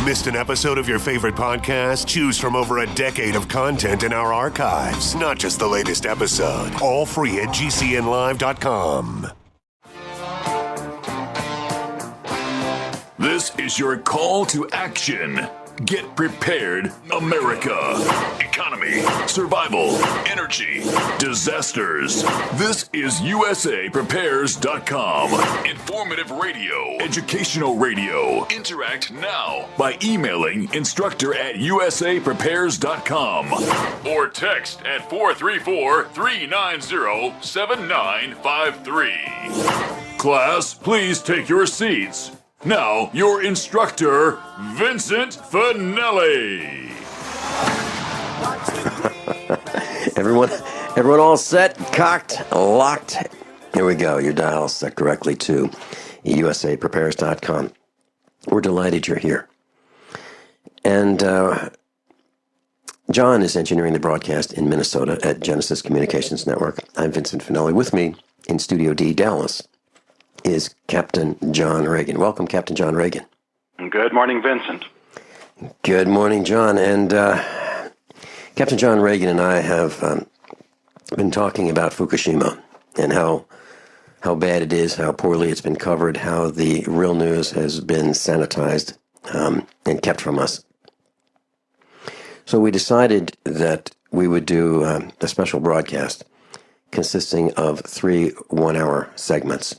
Missed an episode of your favorite podcast? Choose from over a decade of content in our archives, not just the latest episode. All free at GCNlive.com. This is your call to action. Get prepared, America. Economy, survival, energy, disasters. This is USAPrepares.com. Informative radio, educational radio. Interact now by emailing instructor@USAPrepares.com or text at 434-390-7953. Class, please take your seats. Now, your instructor, Vincent Finelli. Everyone all set, cocked, locked. Here we go. Your dial set directly to USAPrepares.com. We're delighted you're here. And John is engineering the broadcast in Minnesota at Genesis Communications Network. I'm Vincent Finelli. With me in Studio D, Dallas, is Captain John Regan. Welcome, Captain John Regan. Good morning, Vincent. Good morning, John. And Captain John Regan and I have been talking about Fukushima and how bad it is, how poorly it's been covered, how the real news has been sanitized and kept from us. So we decided that we would do a special broadcast consisting of 3 one-hour segments.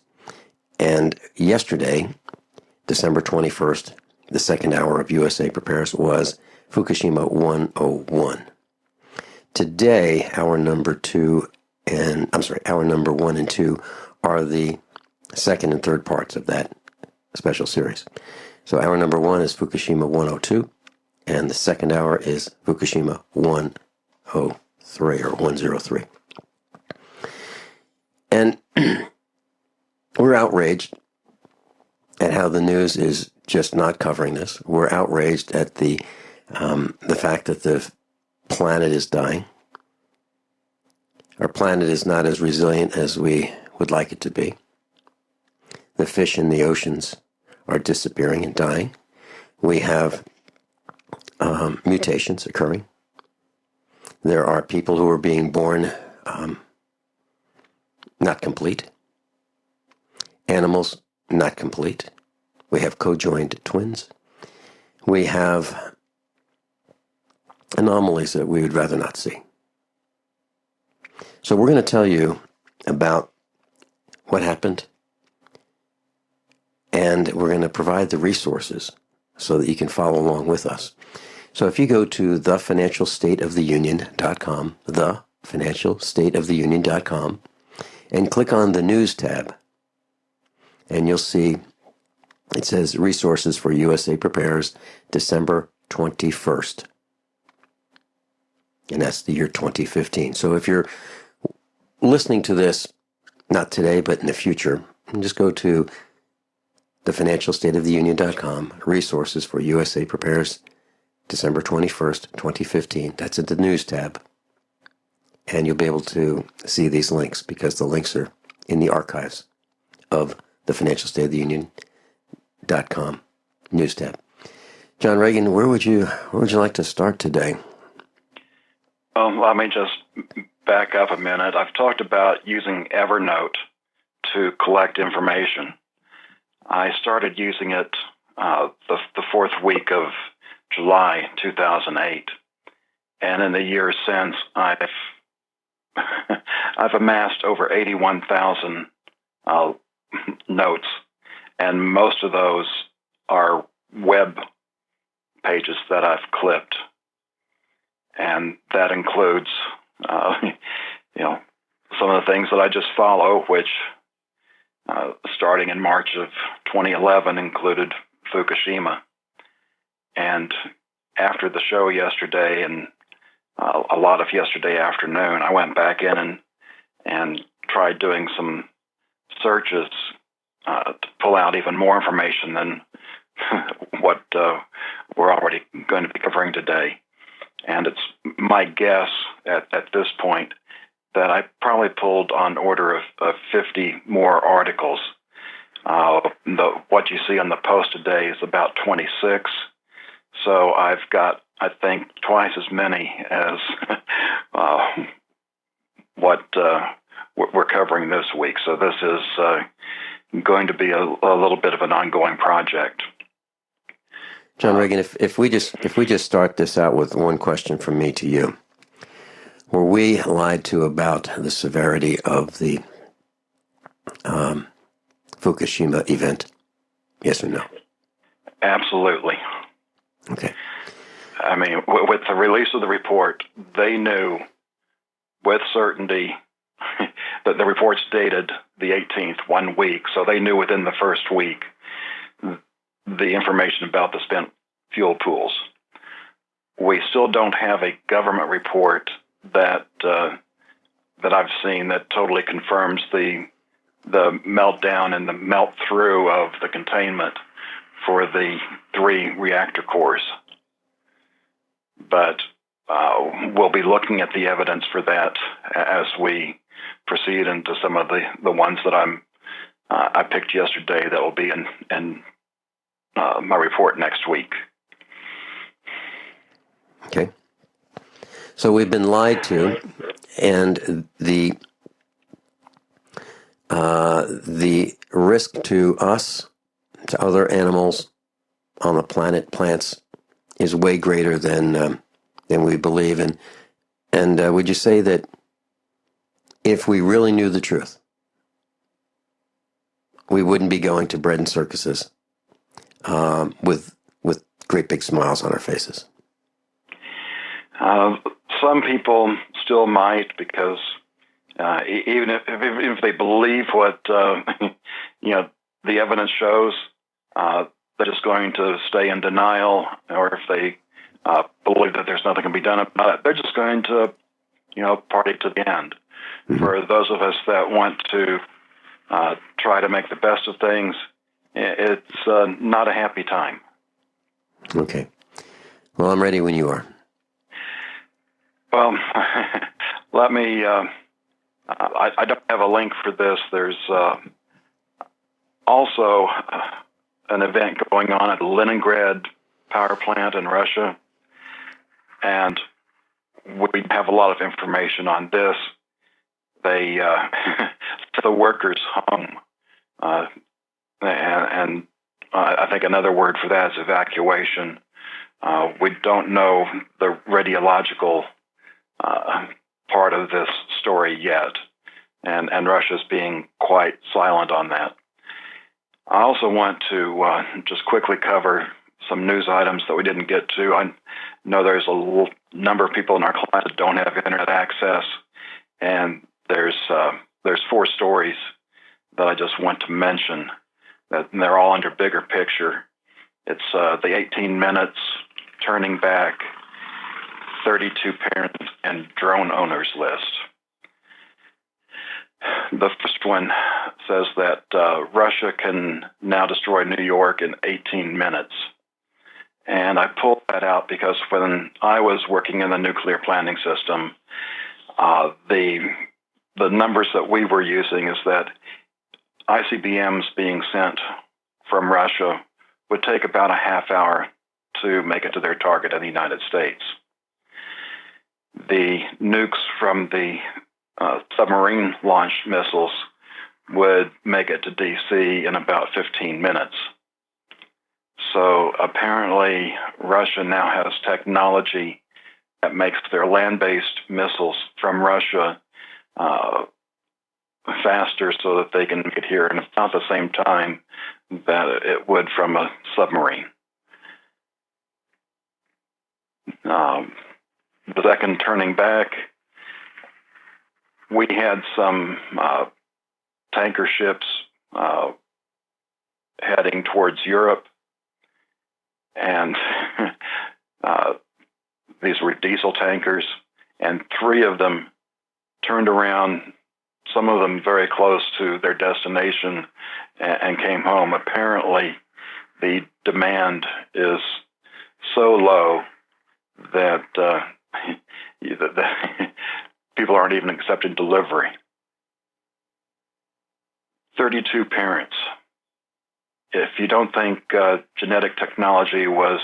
And yesterday, December 21st, the second hour of USA Prepares was Fukushima 101. Today, hour number 1 and 2 are the second and third parts of that special series. So hour number 1 is Fukushima 102, and the second hour is Fukushima 103 or 103. And we're outraged at how the news is just not covering this. We're outraged at the fact that the planet is dying. Our planet is not as resilient as we would like it to be. The fish in the oceans are disappearing and dying. We have mutations occurring. There are people who are being born not complete. Animals, not complete. We have co-joined twins. We have anomalies that we would rather not see. So we're going to tell you about what happened, and we're going to provide the resources so that you can follow along with us. So if you go to thefinancialstateoftheunion.com, thefinancialstateoftheunion.com, and click on the News tab, and you'll see it says Resources for USA Prepares, December 21st. And that's the year 2015. So if you're listening to this, not today, but in the future, just go to thefinancialstateoftheunion.com, Resources for USA Prepares, December 21st, 2015. That's at the News tab. And you'll be able to see these links because the links are in the archives of thefinancialstateoftheunion.com news tab. John Regan, where would you like to start today? Let me just back up a minute. I've talked about using Evernote to collect information. I started using it the fourth week of July 2008, and in the years since, I've amassed over 81,000 notes, and most of those are web pages that I've clipped, and that includes, some of the things that I just follow, which starting in March of 2011 included Fukushima, and after the show yesterday and a lot of yesterday afternoon, I went back in and tried doing some searches to pull out even more information than what we're already going to be covering today. And it's my guess at this point that I probably pulled on order of 50 more articles. What you see on the post today is about 26. So I've got, I think, twice as many as what we're covering this week. So this is going to be a little bit of an ongoing project. John Regan, if we just start this out with one question from me to you. Were we lied to about the severity of the Fukushima event? Yes or no? Absolutely. Okay. I mean, with the release of the report, they knew with certainty that the report's dated the 18th, 1 week, so they knew within the first week the information about the spent fuel pools. We still don't have a government report that I've seen that totally confirms the meltdown and the melt through of the containment for the 3 reactor cores. But we'll be looking at the evidence for that as we proceed into some of the ones that I picked yesterday that will be in my report next week. Okay. So we've been lied to, and the risk to us, to other animals on the planet, plants, is way greater than we believe. And would you say that if we really knew the truth, we wouldn't be going to bread and circuses with great big smiles on our faces? Some people still might, because even if they believe what the evidence shows, they're just going to stay in denial, or if they believe that there's nothing can be done about it, they're just going to party to the end. Mm-hmm. For those of us that want to try to make the best of things, it's not a happy time. Okay. Well, I'm ready when you are. Well, let me, I don't have a link for this. There's also an event going on at the Leningrad power plant in Russia, and we have a lot of information on this. They the workers home, and I think another word for that is evacuation. We don't know the radiological part of this story yet, and Russia's being quite silent on that. I also want to just quickly cover some news items that we didn't get to. I know there's a number of people in our class that don't have internet access, and there's 4 stories that I just want to mention, that they're all under bigger picture. It's the 18 minutes, turning back, 32 parents and drone owners list. The first one says that Russia can now destroy New York in 18 minutes. And I pulled that out because when I was working in the nuclear planning system, the numbers that we were using is that ICBMs being sent from Russia would take about a half hour to make it to their target in the United States. The nukes from the submarine launched missiles would make it to DC in about 15 minutes. So apparently Russia now has technology that makes their land-based missiles from Russia faster, so that they can make it here in about the same time that it would from a submarine. The second, turning back, we had some tanker ships heading towards Europe, and these were diesel tankers, and 3 of them turned around, some of them very close to their destination, and came home. Apparently, the demand is so low that people aren't even accepting delivery. 32 parents. If you don't think genetic technology was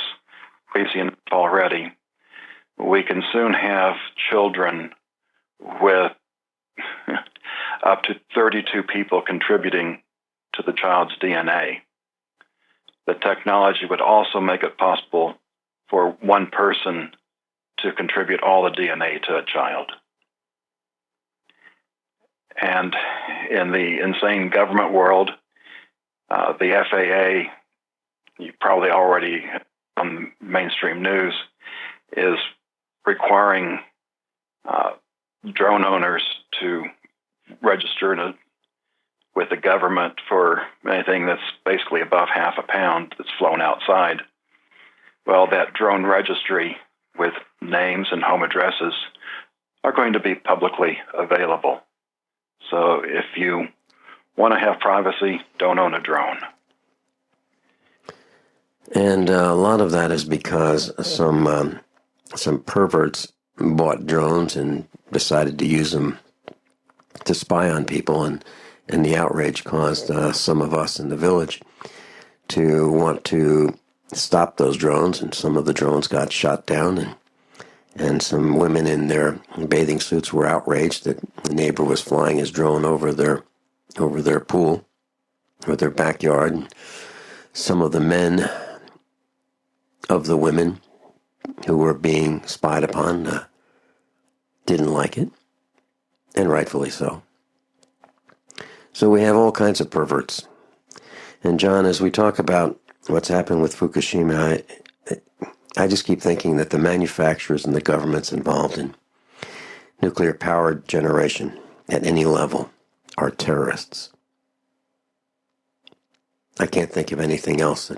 we've seen already, we can soon have children with up to 32 people contributing to the child's DNA. The technology would also make it possible for one person to contribute all the DNA to a child. And in the insane government world, the FAA, you probably already on mainstream news, is requiring drone owners to register with the government for anything that's basically above half a pound that's flown outside. Well, that drone registry with names and home addresses are going to be publicly available. So if you want to have privacy, don't own a drone. And a lot of that is because some perverts bought drones and decided to use them to spy on people, and the outrage caused some of us in the village to want to stop those drones, and some of the drones got shot down, and some women in their bathing suits were outraged that the neighbor was flying his drone over their pool or their backyard. And some of the men of the women who were being spied upon didn't like it, and rightfully so. So we have all kinds of perverts. And John, as we talk about what's happened with Fukushima, I just keep thinking that the manufacturers and the governments involved in nuclear power generation at any level are terrorists. I can't think of anything else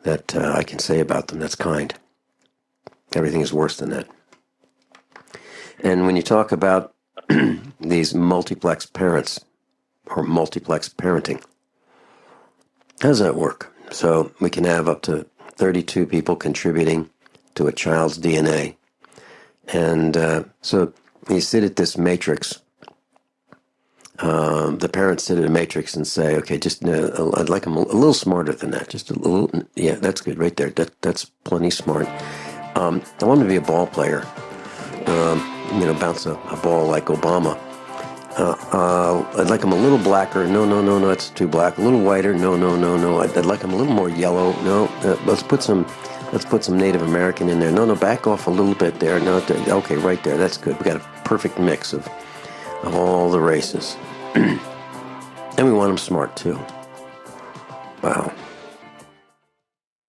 that I can say about them that's kind. Everything is worse than that. And when you talk about these multiplex parents or multiplex parenting, how does that work? So we can have up to 32 people contributing to a child's DNA. And so you sit at this matrix. The parents sit at a matrix and say, okay, just I'd like them a little smarter than that. Just a little, yeah, that's good right there. That's plenty smart. I want them to be a ball player. Bounce a ball like Obama. I'd like them a little blacker. No, that's too black. A little whiter. No. I'd like them a little more yellow. No, let's put some Native American in there. No, back off a little bit there. No, okay, right there. That's good. We got a perfect mix of all the races. And we want them smart too. Wow.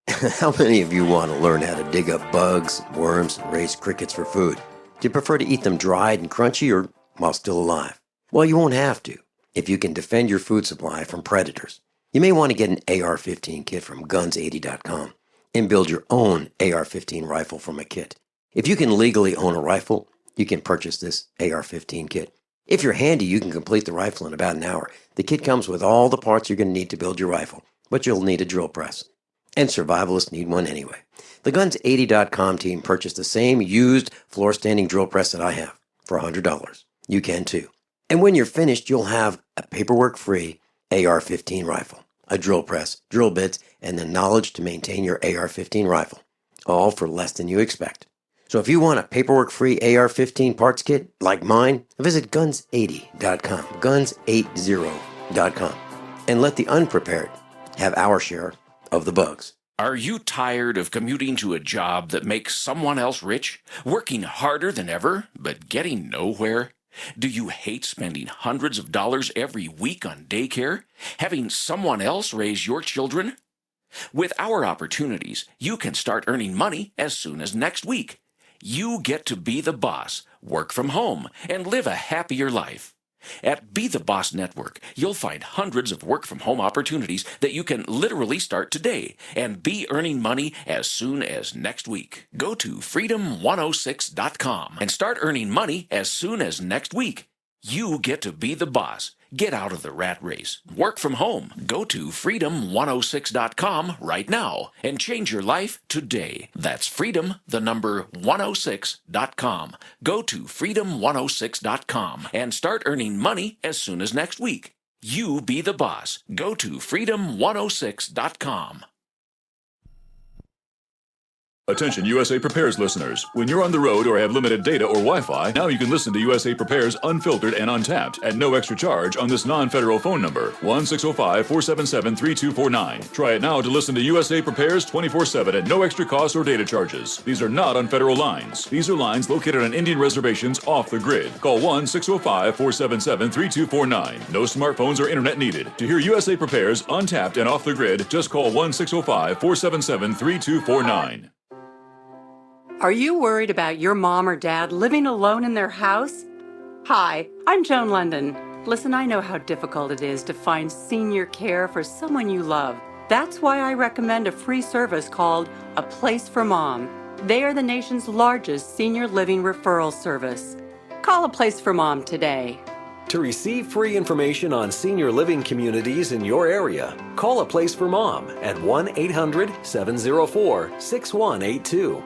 How many of you want to learn how to dig up bugs, worms, and raise crickets for food? Do you prefer to eat them dried and crunchy or while still alive? Well, you won't have to if you can defend your food supply from predators. You may want to get an AR-15 kit from guns80.com and build your own AR-15 rifle from a kit. If you can legally own a rifle, you can purchase this AR-15 kit. If you're handy, you can complete the rifle in about an hour. The kit comes with all the parts you're going to need to build your rifle, but you'll need a drill press. And survivalists need one anyway. The Guns80.com team purchased the same used floor-standing drill press that I have for $100. You can too. And when you're finished, you'll have a paperwork-free AR-15 rifle, a drill press, drill bits, and the knowledge to maintain your AR-15 rifle, all for less than you expect. So if you want a paperwork-free AR-15 parts kit like mine, visit Guns80.com, Guns80.com, and let the unprepared have our share of the bugs. Are you tired of commuting to a job that makes someone else rich, working harder than ever, but getting nowhere? Do you hate spending hundreds of dollars every week on daycare, having someone else raise your children? With our opportunities, you can start earning money as soon as next week. You get to be the boss, work from home, and live a happier life. At Be the Boss Network, you'll find hundreds of work-from-home opportunities that you can literally start today and be earning money as soon as next week. Go to freedom106.com and start earning money as soon as next week. You get to be the boss. Get out of the rat race. Work from home. Go to freedom106.com right now and change your life today. That's freedom, the number 106.com. Go to freedom106.com and start earning money as soon as next week. You be the boss. Go to freedom106.com. Attention USA Prepares listeners. When you're on the road or have limited data or Wi-Fi, now you can listen to USA Prepares unfiltered and untapped at no extra charge on this non-federal phone number, 1-605-477-3249. Try it now to listen to USA Prepares 24/7 at no extra cost or data charges. These are not on federal lines. These are lines located on Indian reservations off the grid. Call 1-605-477-3249. No smartphones or internet needed. To hear USA Prepares untapped and off the grid, just call 1-605-477-3249. Are you worried about your mom or dad living alone in their house? Hi, I'm Joan London. Listen, I know how difficult it is to find senior care for someone you love. That's why I recommend a free service called A Place for Mom. They are the nation's largest senior living referral service. Call A Place for Mom today. To receive free information on senior living communities in your area, call A Place for Mom at 1-800-704-6182.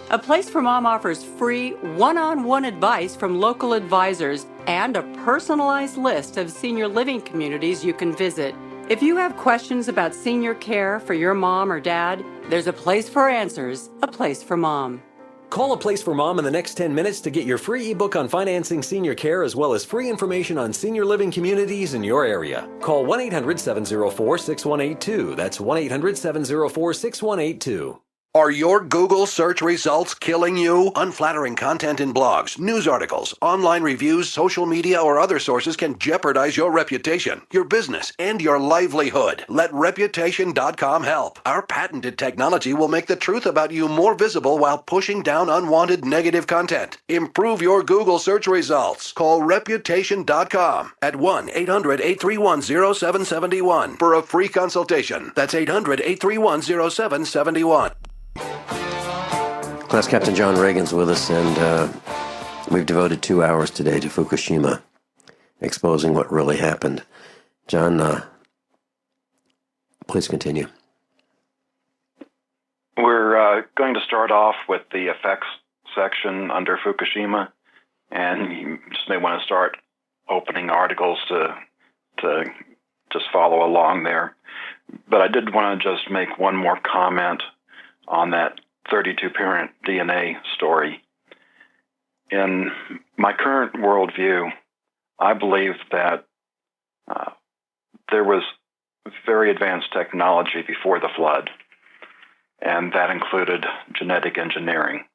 A Place for Mom offers free one-on-one advice from local advisors and a personalized list of senior living communities you can visit. If you have questions about senior care for your mom or dad, there's a place for answers, A Place for Mom. Call A Place for Mom in the next 10 minutes to get your free ebook on financing senior care as well as free information on senior living communities in your area. Call 1-800-704-6182. That's 1-800-704-6182. Are your Google search results killing you? Unflattering content in blogs, news articles, online reviews, social media, or other sources can jeopardize your reputation, your business, and your livelihood. Let Reputation.com help. Our patented technology will make the truth about you more visible while pushing down unwanted negative content. Improve your Google search results. Call Reputation.com at 1-800-831-0771 for a free consultation. That's 800-831-0771. Class Captain John Regan's with us, and we've devoted 2 hours today to Fukushima, exposing what really happened. John, please continue. We're going to start off with the effects section under Fukushima, and you just may want to start opening articles to just follow along there. But I did want to just make one more comment on that 32-parent DNA story. In my current worldview, I believe that there was very advanced technology before the flood, and that included genetic engineering,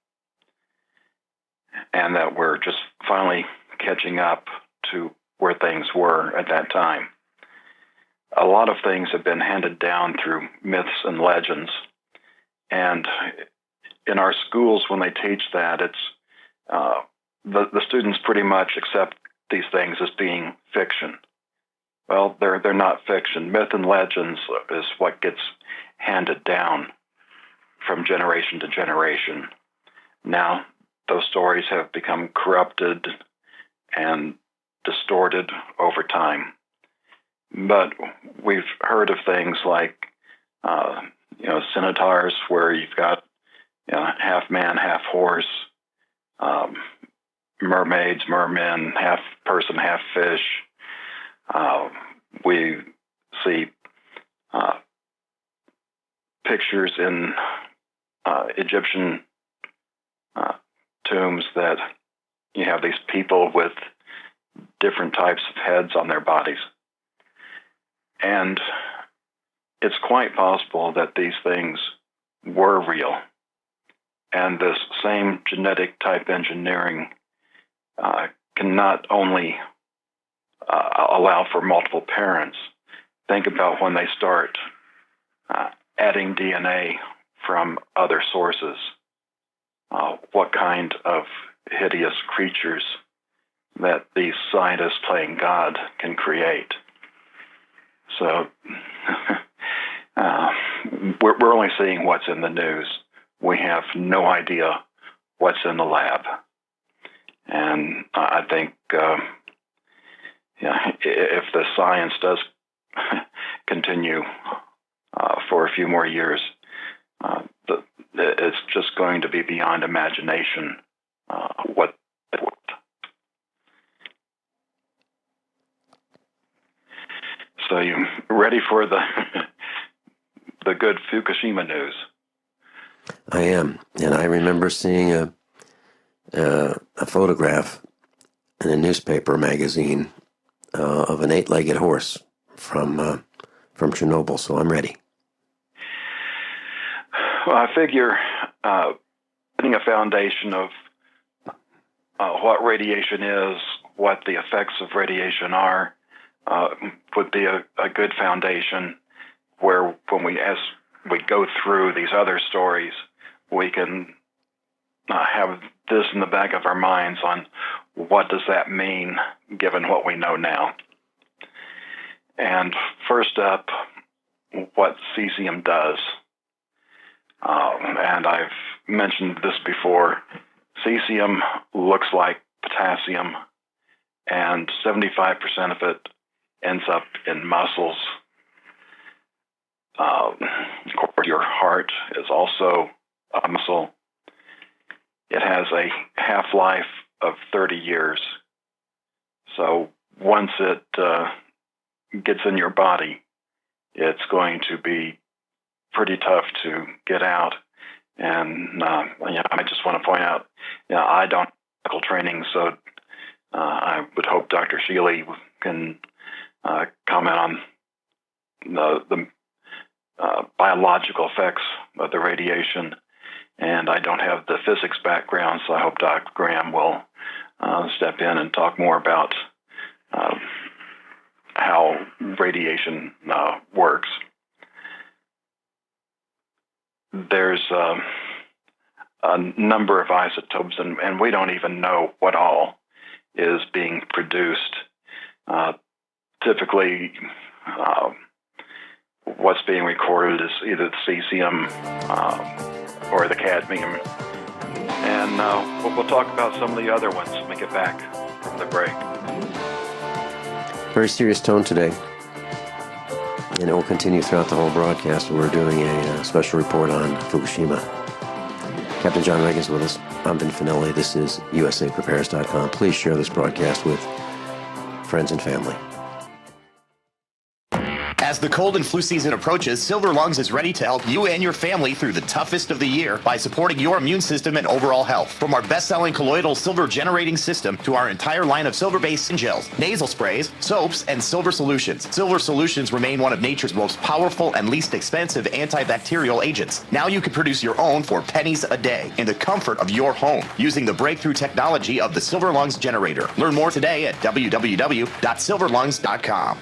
and that we're just finally catching up to where things were at that time. A lot of things have been handed down through myths and legends, and in our schools, when they teach that, it's the students pretty much accept these things as being fiction. Well, they're not fiction. Myth and legends is what gets handed down from generation to generation. Now, those stories have become corrupted and distorted over time. But we've heard of things like, centaurs, where you've got half man, half horse, mermaids, mermen, half person, half fish. We see pictures in Egyptian tombs that you have these people with different types of heads on their bodies. And it's quite possible that these things were real. And this same genetic type engineering can not only allow for multiple parents. Think about when they start adding DNA from other sources. What kind of hideous creatures that these scientists playing God can create. So we're only seeing what's in the news. We have no idea what's in the lab. And I think if the science does continue for a few more years, it's just going to be beyond imagination what it was. So you ready for the good Fukushima news? I am. And I remember seeing a photograph in a newspaper magazine of an 8-legged horse from Chernobyl, so I'm ready. Well, I figure putting a foundation of what radiation is, what the effects of radiation are, would be a good foundation where as we go through these other stories, we can have this in the back of our minds on what does that mean given what we know now. And first up, what cesium does. And I've mentioned this before. Cesium looks like potassium, and 75% of it ends up in muscles. Of course, your heart is also a muscle. It has a half-life of 30 years. So once it gets in your body, it's going to be pretty tough to get out. And I just want to point out, I don't have medical training, so I would hope Dr. Shealy can comment on the biological effects of the radiation. And I don't have the physics background, so I hope Dr. Graham will step in and talk more about how radiation works. There's a number of isotopes, and we don't even know what all is being produced. Typically, what's being recorded is either the cesium or the cadmium. And we'll talk about some of the other ones when we get back from the break. Very serious tone today. And it will continue throughout the whole broadcast. We're doing a special report on Fukushima. Captain John Regan's with us. I'm Vin Finelli. This is USAPrepares.com. Please share this broadcast with friends and family. As the cold and flu season approaches, Silver Lungs is ready to help you and your family through the toughest of the year by supporting your immune system and overall health. From our best-selling colloidal silver generating system to our entire line of silver-based gels, nasal sprays, soaps, and silver solutions. Silver solutions remain one of nature's most powerful and least expensive antibacterial agents. Now you can produce your own for pennies a day in the comfort of your home using the breakthrough technology of the Silver Lungs generator. Learn more today at www.silverlungs.com.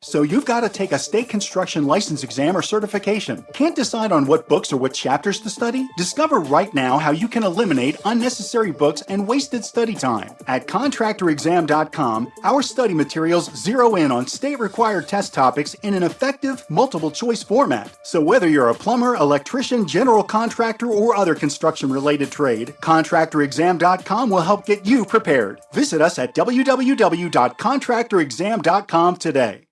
So you've got to take a state construction license exam or certification. Can't decide on what books or what chapters to study? Discover right now how you can eliminate unnecessary books and wasted study time. At contractorexam.com, our study materials zero in on state-required test topics in an effective, multiple-choice format. So whether you're a plumber, electrician, general contractor, or other construction-related trade, contractorexam.com will help get you prepared. Visit us at www.contractorexam.com today.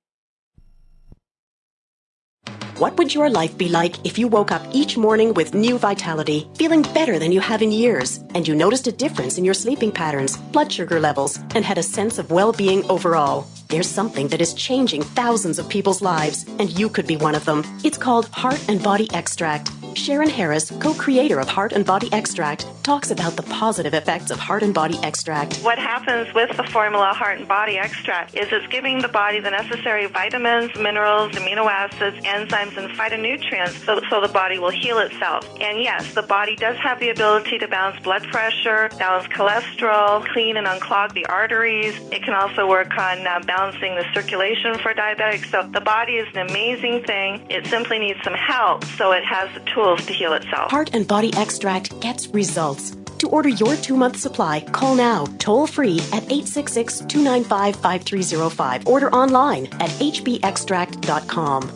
What would your life be like if you woke up each morning with new vitality, feeling better than you have in years, and you noticed a difference in your sleeping patterns, blood sugar levels, and had a sense of well-being overall? There's something that is changing thousands of people's lives, and you could be one of them. It's called Heart and Body Extract. Sharon Harris, co-creator of Heart and Body Extract, talks about the positive effects of Heart and Body Extract. What happens with the formula Heart and Body Extract is it's giving the body the necessary vitamins, minerals, amino acids, enzymes, and phytonutrients so the body will heal itself. And yes, the body does have the ability to balance blood pressure, balance cholesterol, clean and unclog the arteries. It can also work on balancing the circulation for diabetics. So the body is an amazing thing. It simply needs some help, so it has the tools to heal itself. Heart and Body Extract gets results. To order your 2-month supply, call now, toll free at 866-295-5305. Order online at hbextract.com.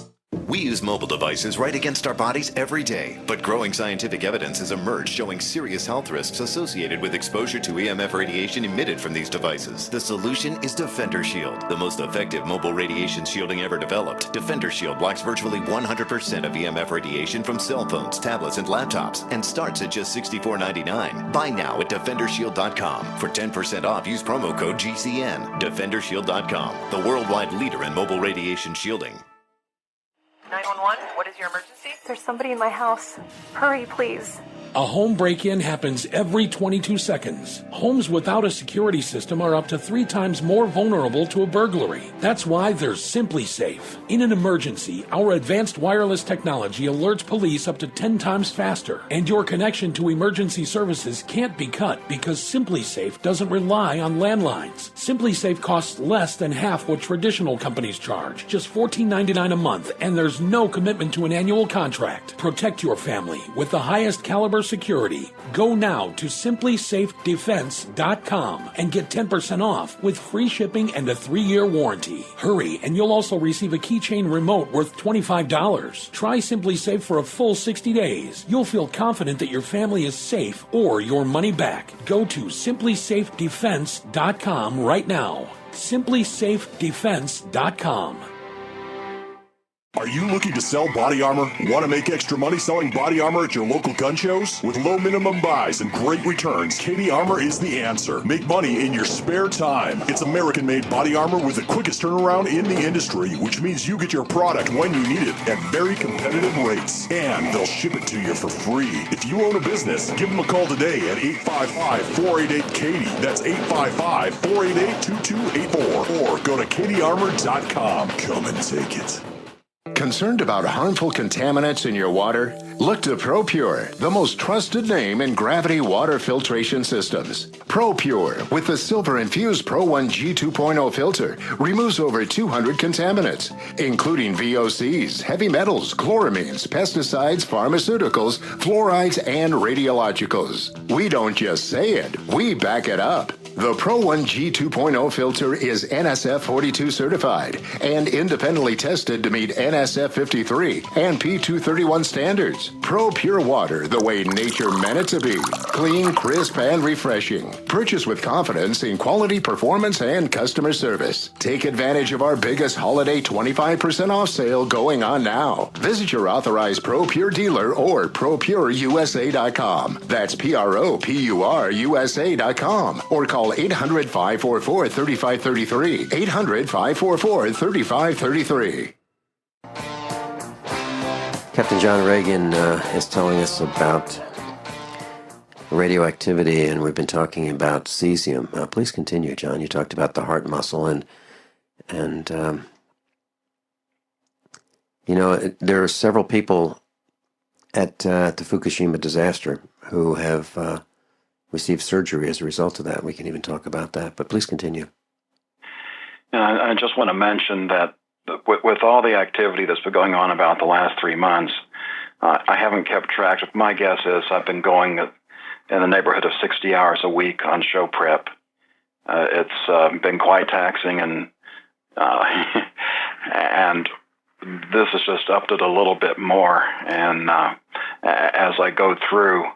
We use mobile devices right against our bodies every day, but growing scientific evidence has emerged showing serious health risks associated with exposure to EMF radiation emitted from these devices. The solution is Defender Shield, the most effective mobile radiation shielding ever developed. Defender Shield blocks virtually 100% of EMF radiation from cell phones, tablets, and laptops, and starts at just $64.99. Buy now at DefenderShield.com. For 10% off, use promo code GCN. DefenderShield.com, the worldwide leader in mobile radiation shielding. 911, what is your emergency? There's somebody in my house. Hurry, please. A home break-in happens every 22 seconds. Homes without a security system are up to 3 times more vulnerable to a burglary. That's why there's Simply Safe. In an emergency, our advanced wireless technology alerts police up to 10 times faster, and your connection to emergency services can't be cut because Simply Safe doesn't rely on landlines. Simply Safe costs less than half what traditional companies charge, just $14.99 a month, and there's no commitment to an annual contract. Protect your family with the highest caliber security. Go now to simplysafedefense.com and get 10% off with free shipping and a 3-year warranty. Hurry, and you'll also receive a keychain remote worth $25. Try Simply Safe for a full 60 days. You'll feel confident that your family is safe or your money back. Go to simplysafedefense.com right now. simplysafedefense.com. Are you looking to sell body armor? Want to make extra money selling body armor at your local gun shows? With low minimum buys and great returns, KD Armor is the answer. Make money in your spare time. It's American-made body armor with the quickest turnaround in the industry, which means you get your product when you need it at very competitive rates. And they'll ship it to you for free. If you own a business, give them a call today at 855-488-KD. That's 855-488-2284. Or go to kdarmor.com. Come and take it. Concerned about harmful contaminants in your water? Look to ProPure, the most trusted name in gravity water filtration systems. ProPure, with the silver-infused Pro 1G 2.0 filter, removes over 200 contaminants, including VOCs, heavy metals, chloramines, pesticides, pharmaceuticals, fluorides, and radiologicals. We don't just say it, we back it up. The Pro 1G 2.0 filter is NSF 42 certified and independently tested to meet NSF 53 and P231 standards. Pro Pure Water, the way nature meant it to be. Clean, crisp, and refreshing. Purchase with confidence in quality, performance, and customer service. Take advantage of our biggest holiday 25% off sale going on now. Visit your authorized Pro Pure dealer or ProPureUSA.com. That's ProPureUSA.com. Or call 800-544-3533. 800-544-3533. Captain John Regan is telling us about radioactivity, and we've been talking about cesium. Please continue, John. You talked about the heart muscle, and you know, there are several people at the Fukushima disaster who have received surgery as a result of that. We can even talk about that, but please continue. I just want to mention that with all the activity that's been going on about the last 3 months, I haven't kept track. My guess is I've been going in the neighborhood of 60 hours a week on show prep. It's been quite taxing, and and this has just upped it a little bit more. And as I go through,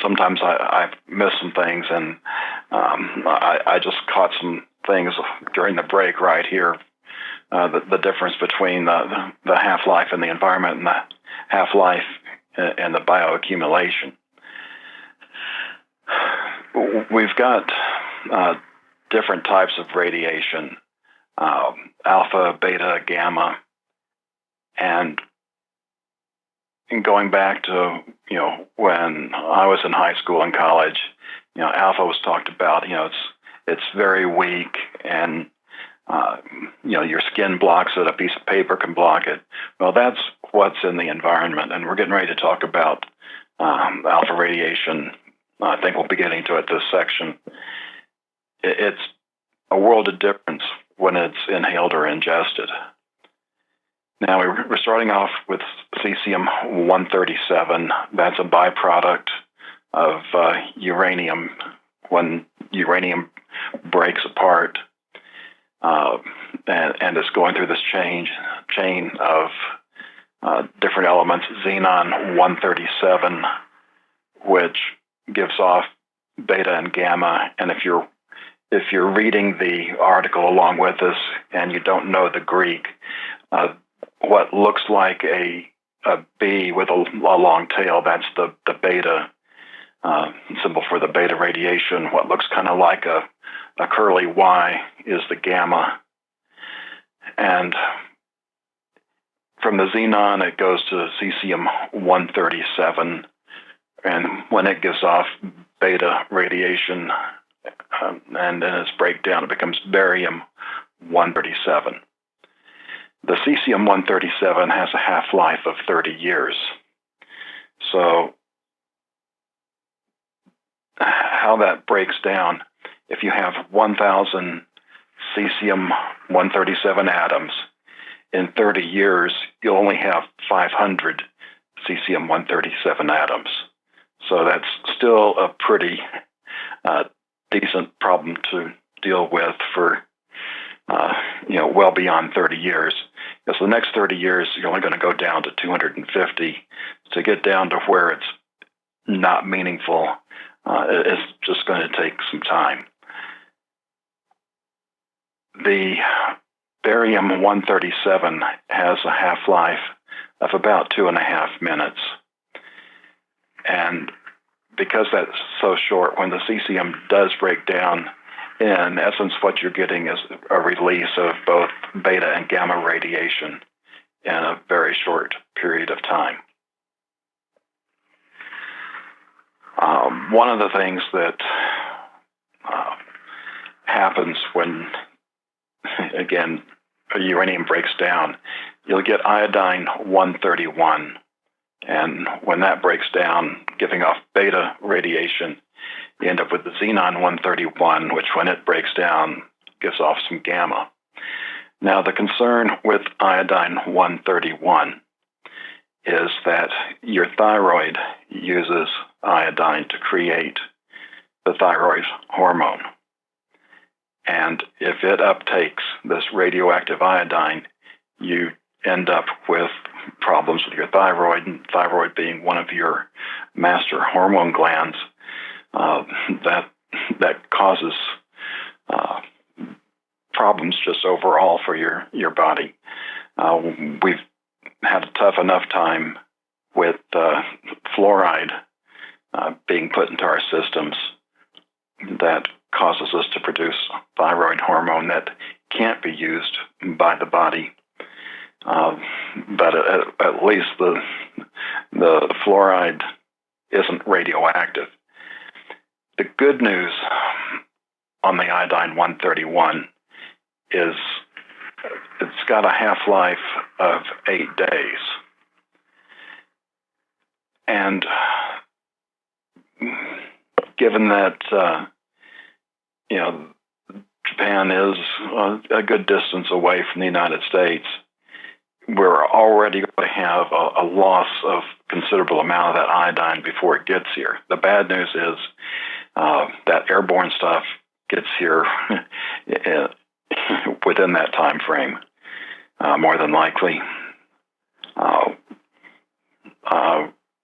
sometimes I've missed some things, and I just caught some things during the break right here. The difference between the half-life in the environment and the half-life and the bioaccumulation. We've got different types of radiation, alpha, beta, gamma, and going back to, you know, when I was in high school and college, you know, alpha was talked about. You know, it's very weak, and you know, your skin blocks it, a piece of paper can block it. Well, that's what's in the environment, and we're getting ready to talk about alpha radiation. I think we'll be getting to it this section. It's a world of difference when it's inhaled or ingested. Now, we're starting off with cesium-137. That's a byproduct of uranium. When uranium breaks apart, and it's going through this chain of different elements, xenon-137, which gives off beta and gamma. And if you're reading the article along with us and you don't know the Greek, what looks like a B with a long tail, that's the beta symbol for the beta radiation. What looks kind of like a curly Y is the gamma. And from the xenon, it goes to cesium-137, And when it gives off beta radiation and then its breakdown, it becomes barium-137. The cesium-137 has a half-life of 30 years. So how that breaks down, if you have 1,000 cesium-137 atoms, in 30 years, you'll only have 500 cesium-137 atoms. So that's still a pretty decent problem to deal with for, well beyond 30 years. Because the next 30 years, you're only going to go down to 250. To get down to where it's not meaningful, it's just going to take some time. The barium-137 has a half-life of about 2.5 minutes. And because that's so short, when the cesium does break down, in essence, what you're getting is a release of both beta and gamma radiation in a very short period of time. One of the things that happens when, again, uranium breaks down, you'll get iodine-131. And when that breaks down, giving off beta radiation, you end up with the xenon-131, which when it breaks down, gives off some gamma. Now, the concern with iodine-131 is that your thyroid uses iodine to create the thyroid hormone. And if it uptakes this radioactive iodine, you end up with problems with your thyroid, and thyroid being one of your master hormone glands, that causes problems just overall for your body. We've had a tough enough time with fluoride being put into our systems that causes us to produce thyroid hormone that can't be used by the body. But at least the fluoride isn't radioactive. The good news on the iodine-131 is it's got a half-life of 8 days. And given that, Japan is a good distance away from the United States, we're already going to have a loss of considerable amount of that iodine before it gets here. The bad news is that airborne stuff gets here within that time frame, more than likely.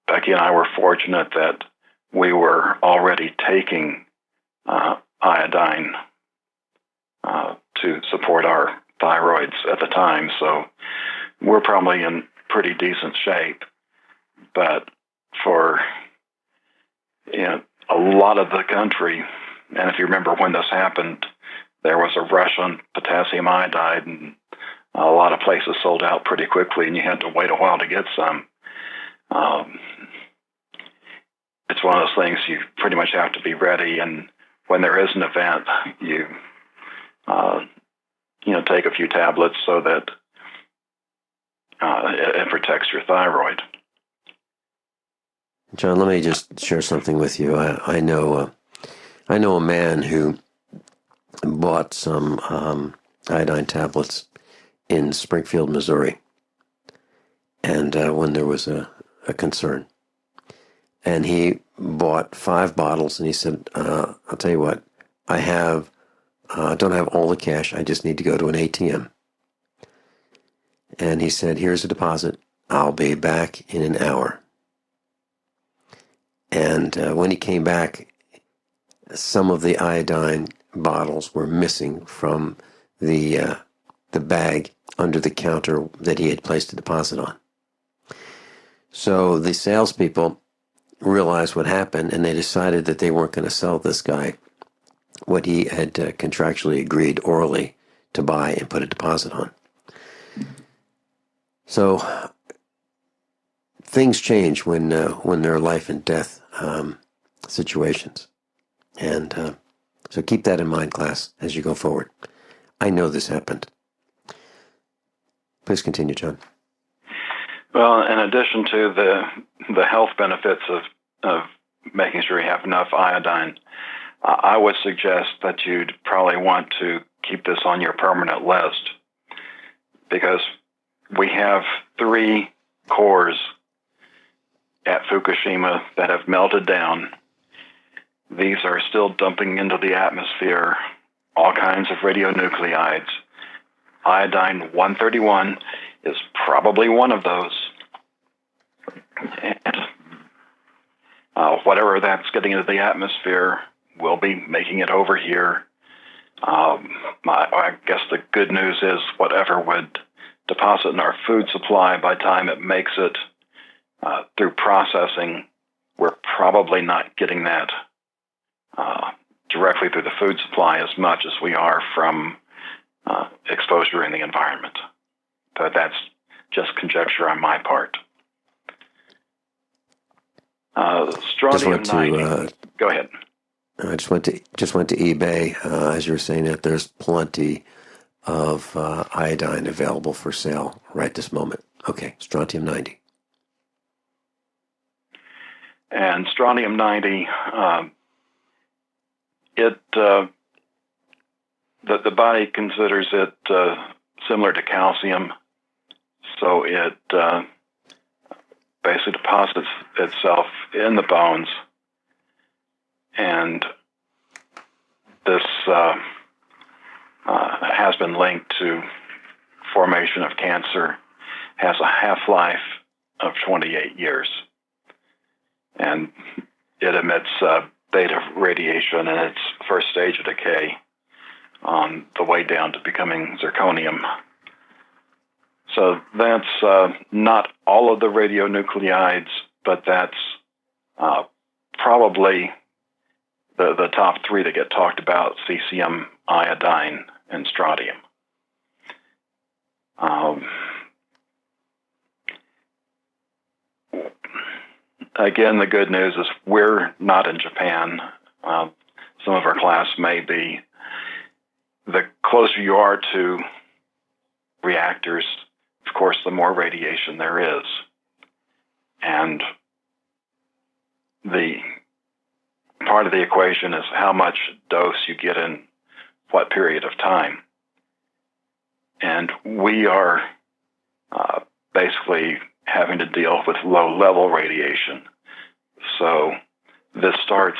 Becky and I were fortunate that we were already taking iodine to support our thyroids at the time, so we're probably in pretty decent shape. But for a lot of the country, and if you remember when this happened, there was a rush on potassium iodide, and a lot of places sold out pretty quickly, and you had to wait a while to get some. It's one of those things you pretty much have to be ready, and when there is an event, you take a few tablets so that it protects your thyroid. John, let me just share something with you. I know a man who bought some iodine tablets in Springfield, Missouri, and when there was a concern. And he bought 5 bottles, and he said, I'll tell you what, I don't have all the cash, I just need to go to an ATM. And he said, here's a deposit, I'll be back in an hour. And when he came back, some of the iodine bottles were missing from the bag under the counter that he had placed a deposit on. So the salespeople realized what happened, and they decided that they weren't going to sell this guy what he had contractually agreed orally to buy and put a deposit on. So things change when there are life and death situations. And so keep that in mind, class, as you go forward. I know this happened. Please continue, John. Well, in addition to the health benefits of making sure you have enough iodine, I would suggest that you'd probably want to keep this on your permanent list, because we have 3 cores at Fukushima that have melted down. These are still dumping into the atmosphere all kinds of radionuclides. Iodine-131 is probably one of those. And whatever that's getting into the atmosphere will be making it over here. I guess the good news is whatever would deposit in our food supply, by the time it makes it through processing, we're probably not getting that directly through the food supply as much as we are from exposure in the environment. But that's just conjecture on my part. Strontium-90. Go ahead. I just went to eBay. As you were saying that, there's plenty of iodine available for sale right this moment. Okay, strontium-90. And strontium-90, the body considers it similar to calcium, so it basically deposits itself in the bones, and this has been linked to formation of cancer, has a half-life of 28 years, and it emits beta radiation in its first stage of decay on the way down to becoming zirconium. So that's not all of the radionuclides, but that's probably the top 3 that get talked about: cesium, iodine, and strontium. Again, the good news is we're not in Japan. Some of our class may be. The closer you are to reactors, of course, the more radiation there is. And the part of the equation is how much dose you get in what period of time. And we are basically having to deal with low-level radiation. So this starts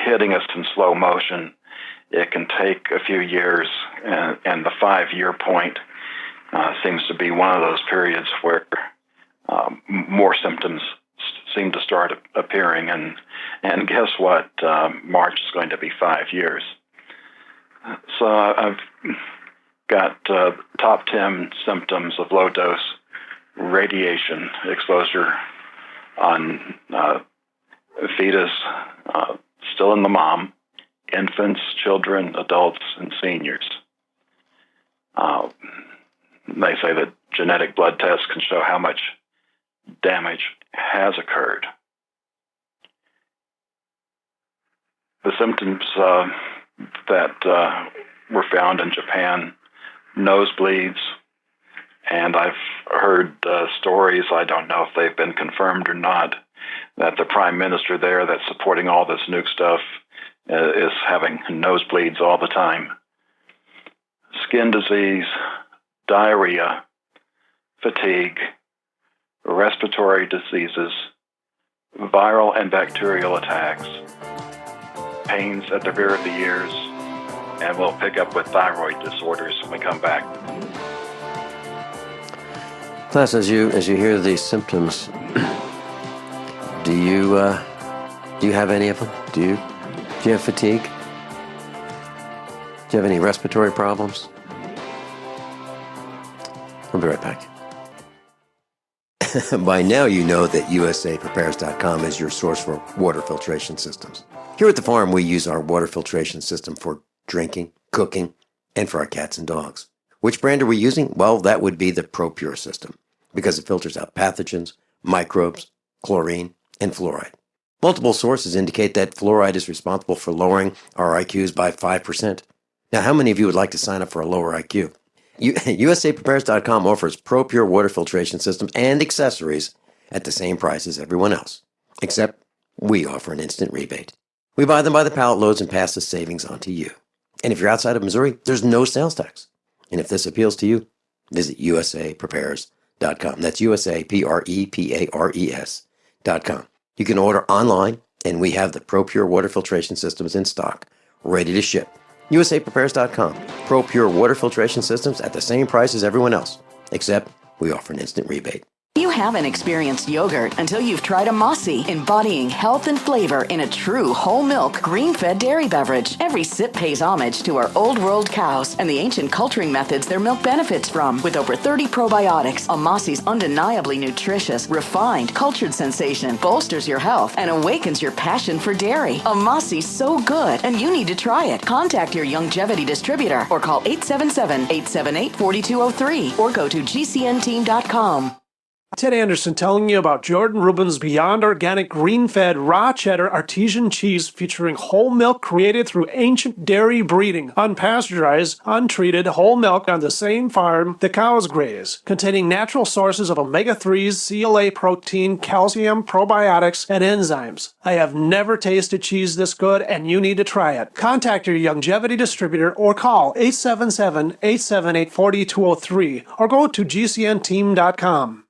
hitting us in slow motion. It can take a few years, and the 5-year point seems to be one of those periods where more symptoms seem to start appearing. And guess what? March is going to be 5 years. So I've got top 10 symptoms of low-dose radiation exposure on fetus still in the mom, infants, children, adults, and seniors. They say that genetic blood tests can show how much damage has occurred. The symptoms that were found in Japan: nosebleeds, and I've heard stories, I don't know if they've been confirmed or not, that the prime minister there that's supporting all this nuke stuff is having nosebleeds all the time. Skin disease, diarrhea, fatigue, respiratory diseases, viral and bacterial attacks, pains at the rear of the ears, and we'll pick up with thyroid disorders when we come back. Class, as you hear these symptoms, do you have any of them? Do you have fatigue? Do you have any respiratory problems? I'll be right back. By now you know that USAPrepares.com is your source for water filtration systems. Here at the farm, we use our water filtration system for drinking, cooking, and for our cats and dogs. Which brand are we using? Well, that would be the ProPure system, because it filters out pathogens, microbes, chlorine, and fluoride. Multiple sources indicate that fluoride is responsible for lowering our IQs by 5%. Now, how many of you would like to sign up for a lower IQ? USAPrepares.com offers ProPure water filtration system and accessories at the same price as everyone else, except we offer an instant rebate. We buy them by the pallet loads and pass the savings on to you. And if you're outside of Missouri, there's no sales tax. And if this appeals to you, visit USAPrepares.com. That's USAPrepares.com. You can order online, and we have the ProPure water filtration systems in stock, ready to ship. USAPrepares.com. ProPure water filtration systems at the same price as everyone else, except we offer an instant rebate. You haven't experienced yogurt until you've tried a Mossy, embodying health and flavor in a true whole milk, green-fed dairy beverage. Every sip pays homage to our old world cows and the ancient culturing methods their milk benefits from. With over 30 probiotics, a Mossy's undeniably nutritious, refined, cultured sensation bolsters your health and awakens your passion for dairy. A Mossy's so good, and you need to try it. Contact your Youngevity distributor or call 877-878-4203 or go to gcnteam.com. Ted Anderson telling you about Jordan Rubin's Beyond Organic Green-Fed Raw Cheddar Artesian Cheese featuring whole milk created through ancient dairy breeding, unpasteurized, untreated whole milk on the same farm the cows graze, containing natural sources of omega-3s, CLA protein, calcium, probiotics, and enzymes. I have never tasted cheese this good, and you need to try it. Contact your Youngevity distributor or call 877-878-4203 or go to gcnteam.com.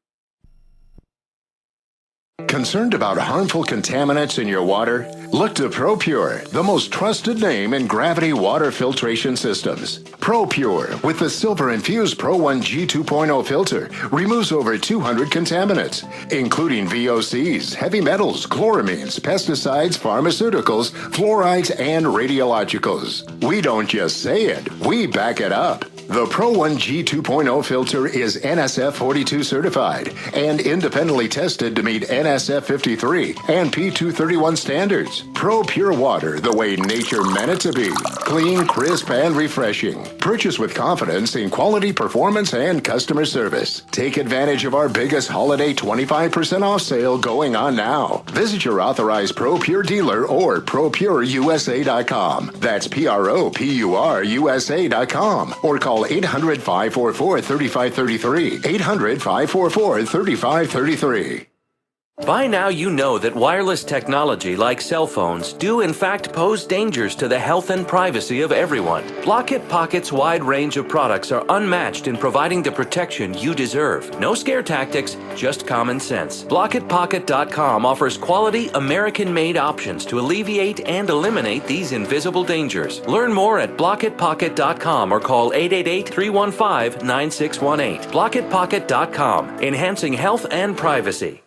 Concerned about harmful contaminants in your water? Look to ProPure, the most trusted name in gravity water filtration systems. ProPure, with the silver-infused Pro 1G 2.0 filter, removes over 200 contaminants, including VOCs, heavy metals, chloramines, pesticides, pharmaceuticals, fluorides, and radiologicals. We don't just say it, we back it up. The Pro 1G 2.0 filter is NSF 42 certified and independently tested to meet NSF 53 and P231 standards. Pro Pure Water, the way nature meant it to be. Clean, crisp, and refreshing. Purchase with confidence in quality, performance, and customer service. Take advantage of our biggest holiday 25% off sale going on now. Visit your authorized Pro Pure dealer or ProPureUSA.com. That's ProPureUSA.com. Or call 800-544-3533. 800-544-3533. By now you know that wireless technology like cell phones do in fact pose dangers to the health and privacy of everyone. Blockit Pocket's wide range of products are unmatched in providing the protection you deserve. No scare tactics, just common sense. BlockitPocket.com offers quality American-made options to alleviate and eliminate these invisible dangers. Learn more at BlockitPocket.com or call 888-315-9618. BlockitPocket.com, enhancing health and privacy.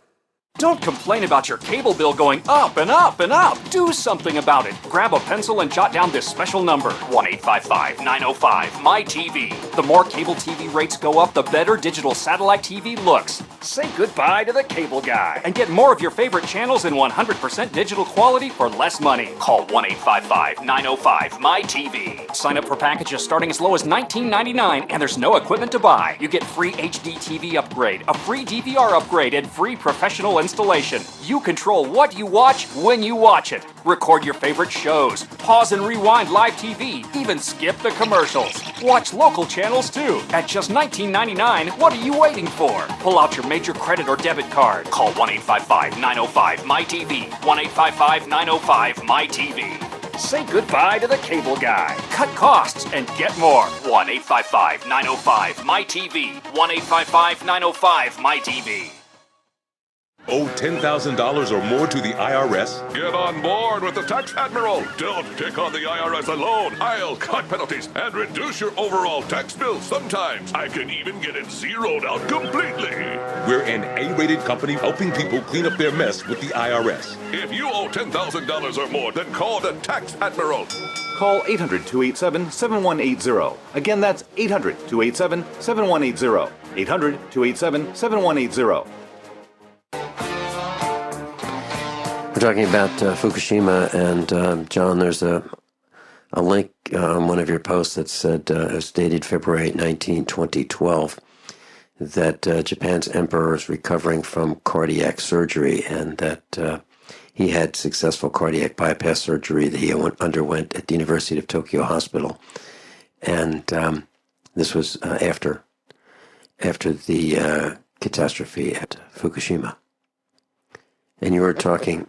Don't complain about your cable bill going up and up and up. Do something about it. Grab a pencil and jot down this special number, 1-855-905-MY-TV. The more cable TV rates go up, the better digital satellite TV looks. Say goodbye to the cable guy and get more of your favorite channels in 100% digital quality for less money. Call 1-855-905-MY-TV. Sign up for packages starting as low as $19.99 and there's no equipment to buy. You get free HD TV upgrade, a free DVR upgrade, and free professional installation. You control what you watch when you watch it. Record your favorite shows, pause and rewind live TV, even skip the commercials. Watch local channels too. At just $19.99, what are you waiting for? Pull out your major credit or debit card. Call 1-855-905-MY-TV. 1-855-905-MY-TV. Say goodbye to the cable guy. Cut costs and get more. 1-855-905-MY-TV. 1-855-905-MY-TV. Owe $10,000 or more to the IRS? Get on board with the Tax Admiral. Don't take on the IRS alone. I'll cut penalties and reduce your overall tax bill. Sometimes I can even get it zeroed out completely. We're an A-rated company helping people clean up their mess with the IRS. If you owe $10,000 or more, then call the Tax Admiral. Call 800-287-7180. Again, that's 800-287-7180. 800-287-7180. We're talking about Fukushima, and John, there's a link on one of your posts that said, as dated February 19, 2012, that Japan's emperor is recovering from cardiac surgery, and that He had successful cardiac bypass surgery that he underwent at the University of Tokyo Hospital. And this was after the catastrophe at Fukushima. And you were talking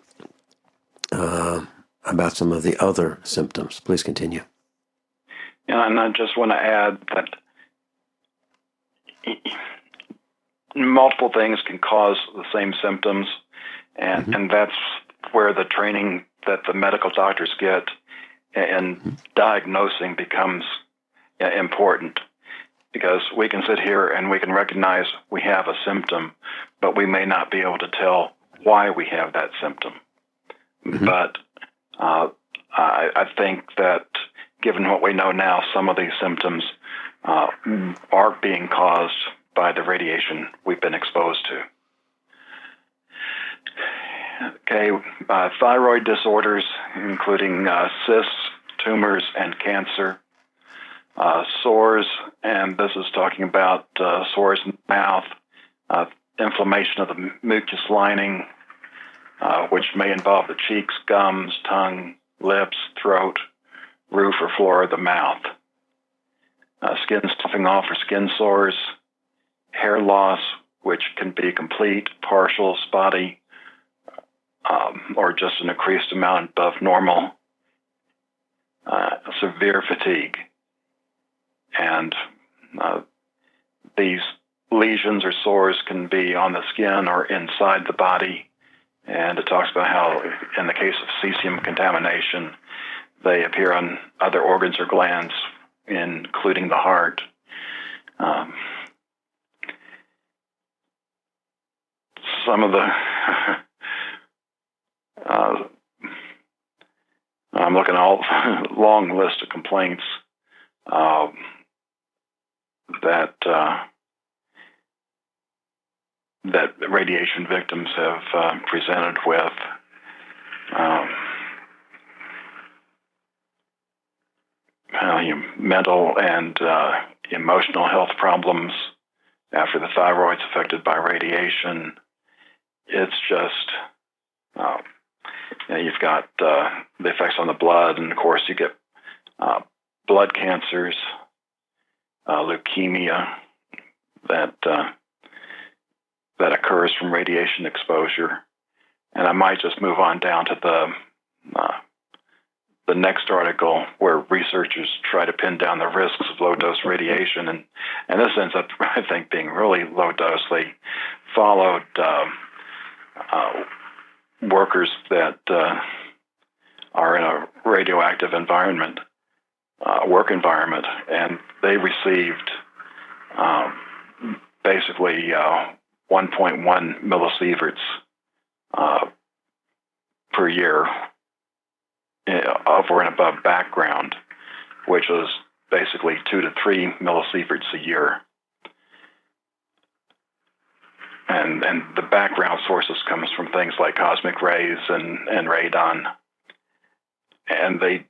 about some of the other symptoms. Please continue. Yeah, and I just want to add that multiple things can cause the same symptoms, and that's where the training that the medical doctors get in diagnosing becomes important, because we can sit here and we can recognize we have a symptom, but we may not be able to tell why we have that symptom. But I think that given what we know now, some of these symptoms are being caused by the radiation we've been exposed to. Okay, thyroid disorders, including cysts, tumors, and cancer. Sores, and this is talking about sores in the mouth, inflammation of the mucous lining, which may involve the cheeks, gums, tongue, lips, throat, roof or floor of the mouth. Skin sloughing off or skin sores, hair loss, which can be complete, partial, spotty, or just an increased amount above normal, severe fatigue. And these lesions or sores can be on the skin or inside the body. And it talks about how, in the case of cesium contamination, they appear on other organs or glands, including the heart. Some of the I'm looking at a long list of complaints that radiation victims have presented with. Mental and emotional health problems after the thyroid's affected by radiation. It's just, you've got the effects on the blood, and of course you get blood cancers, leukemia that occurs from radiation exposure. And I might just move on down to the next article, where researchers try to pin down the risks of low-dose radiation, and this ends up, I think, being really low-dose. They followed workers that are in a radioactive environment, work environment, and they received basically 1.1 millisieverts per year over and above background, which was basically 2 to 3 millisieverts a year. And the background sources comes from things like cosmic rays and radon. And they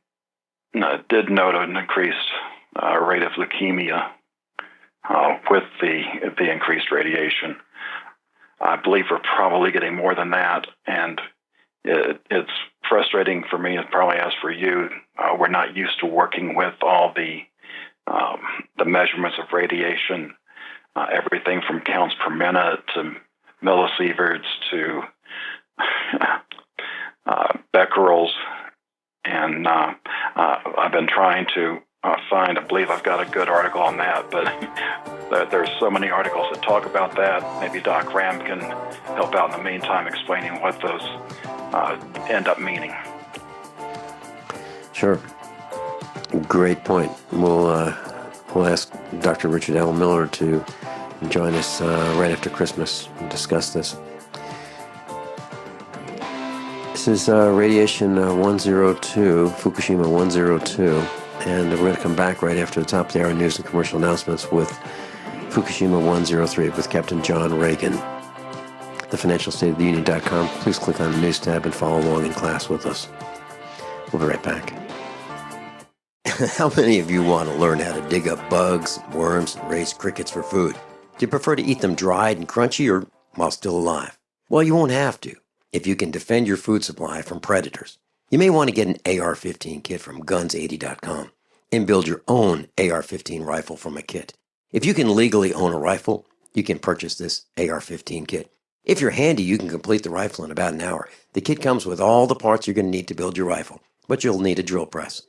did note an increased rate of leukemia with the increased radiation. I believe we're probably getting more than that, and it's frustrating for me, and probably as for you. We're not used to working with all the measurements of radiation, everything from counts per minute to millisieverts to becquerels, and I've been trying to find. I believe I've got a good article on that, but there's so many articles that talk about that. Maybe Doc Ram can help out in the meantime, explaining what those end up meaning. Sure. Great point. We'll ask Dr. Richard L. Miller to join us right after Christmas and discuss this. This is Radiation 102, Fukushima 102, and we're going to come back right after the top of the hour news and commercial announcements with Fukushima 103 with Captain John Regan. TheFinancialStateOfTheUnion.com. Please click on the news tab and follow along in class with us. We'll be right back. How many of you want to learn how to dig up bugs, worms, and raise crickets for food? Do you prefer to eat them dried and crunchy or while still alive? Well, you won't have to. if you can defend your food supply from predators. You may want to get an AR-15 kit from guns80.com and build your own AR-15 rifle from a kit. If you can legally own a rifle, you can purchase this AR-15 kit. If you're handy, you can complete the rifle in about an hour. The kit comes with all the parts you're going to need to build your rifle, but you'll need a drill press.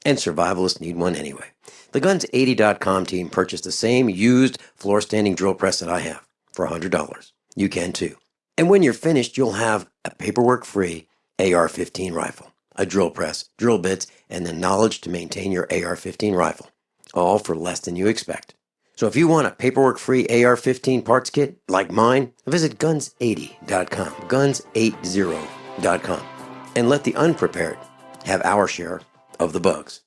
And survivalists need one anyway. The Guns80.com team purchased the same used floor-standing drill press that I have for $100. You can too. And when you're finished, you'll have a paperwork-free AR-15 rifle, a drill press, drill bits, and the knowledge to maintain your AR-15 rifle, all for less than you expect. So if you want a paperwork-free AR-15 parts kit like mine, visit Guns80.com, Guns80.com, and let the unprepared have our share of the bugs.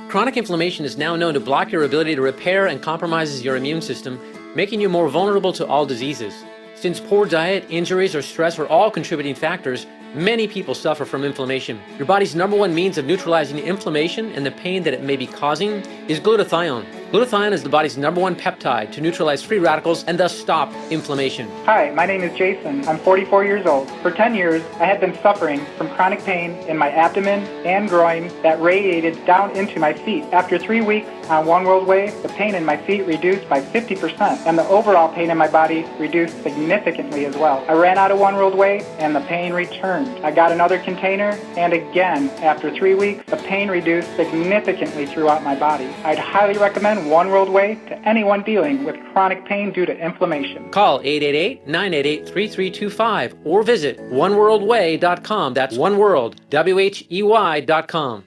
Chronic inflammation is now known to block your ability to repair and compromises your immune system, making you more vulnerable to all diseases. Since poor diet, injuries, or stress are all contributing factors, many people suffer from inflammation. Your body's number one means of neutralizing inflammation and the pain that it may be causing is glutathione. Glutathione is the body's number one peptide to neutralize free radicals and thus stop inflammation. Hi, my name is Jason. I'm 44 years old. For 10 years, I had been suffering from chronic pain in my abdomen and groin that radiated down into my feet. After 3 weeks on One World Way, the pain in my feet reduced by 50%, and the overall pain in my body reduced significantly as well. I ran out of One World Way, and the pain returned. I got another container, and again, after 3 weeks, the pain reduced significantly throughout my body. I'd highly recommend One World Way to anyone dealing with chronic pain due to inflammation. Call 888-988-3325 or visit oneworldway.com. That's oneworld, WHEY.com.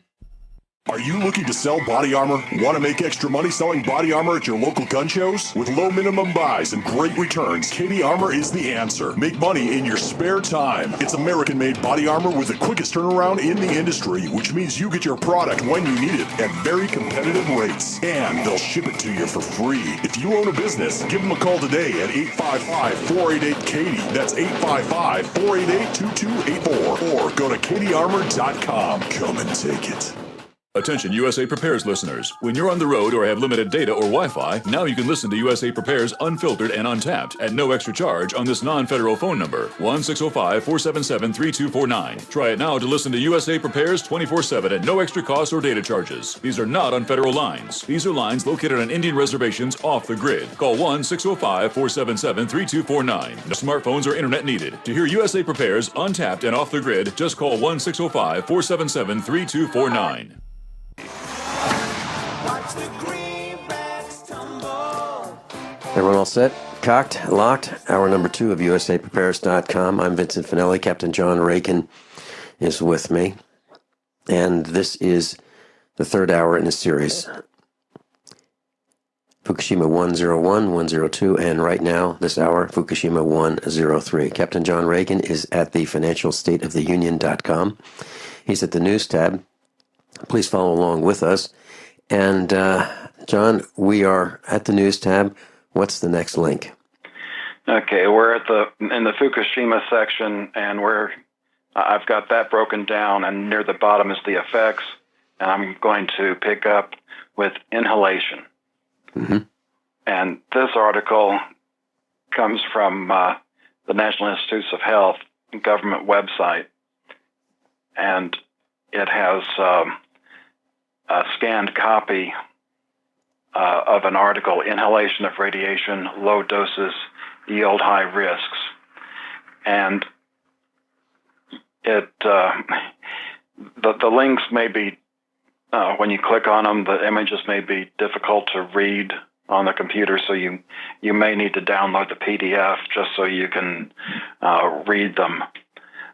Are you looking to sell body armor? Want to make extra money selling body armor at your local gun shows? With low minimum buys and great returns, KD Armor is the answer. Make money in your spare time. It's American-made body armor with the quickest turnaround in the industry, which means you get your product when you need it at very competitive rates. And they'll ship it to you for free. If you own a business, give them a call today at 855-488-KD. That's 855-488-2284. Or go to kdarmor.com. Come and take it. Attention USA Prepares listeners. When you're on the road or have limited data or Wi-Fi, now you can listen to USA Prepares Unfiltered and Untapped at no extra charge on this non-federal phone number, 1-605-477-3249. Try it now to listen to USA Prepares 24/7 at no extra cost or data charges. These are not on federal lines. These are lines located on Indian reservations off the grid. Call 1-605-477-3249. No smartphones or internet needed. To hear USA Prepares Untapped and off the grid, just call 1-605-477-3249. Everyone all set? Cocked? Locked? Hour number 2 of USAPrepares.com. I'm Vincent Finelli. Captain John Regan is with me. And this is the third hour in the series. Fukushima 101, 102, and right now, this hour, Fukushima 103. Captain John Regan is at the financialstateoftheunion.com. He's at the news tab. Please follow along with us. And, John, we are at the news tab. What's the next link? Okay, we're at in the Fukushima section, and I've got that broken down, and near the bottom is the effects, and I'm going to pick up with inhalation. Mm-hmm. And this article comes from the National Institutes of Health government website, and it has a scanned copy of an article, Inhalation of Radiation, Low Doses Yield High Risks. And it the links may be, when you click on them, the images may be difficult to read on the computer, so you may need to download the PDF just so you can read them.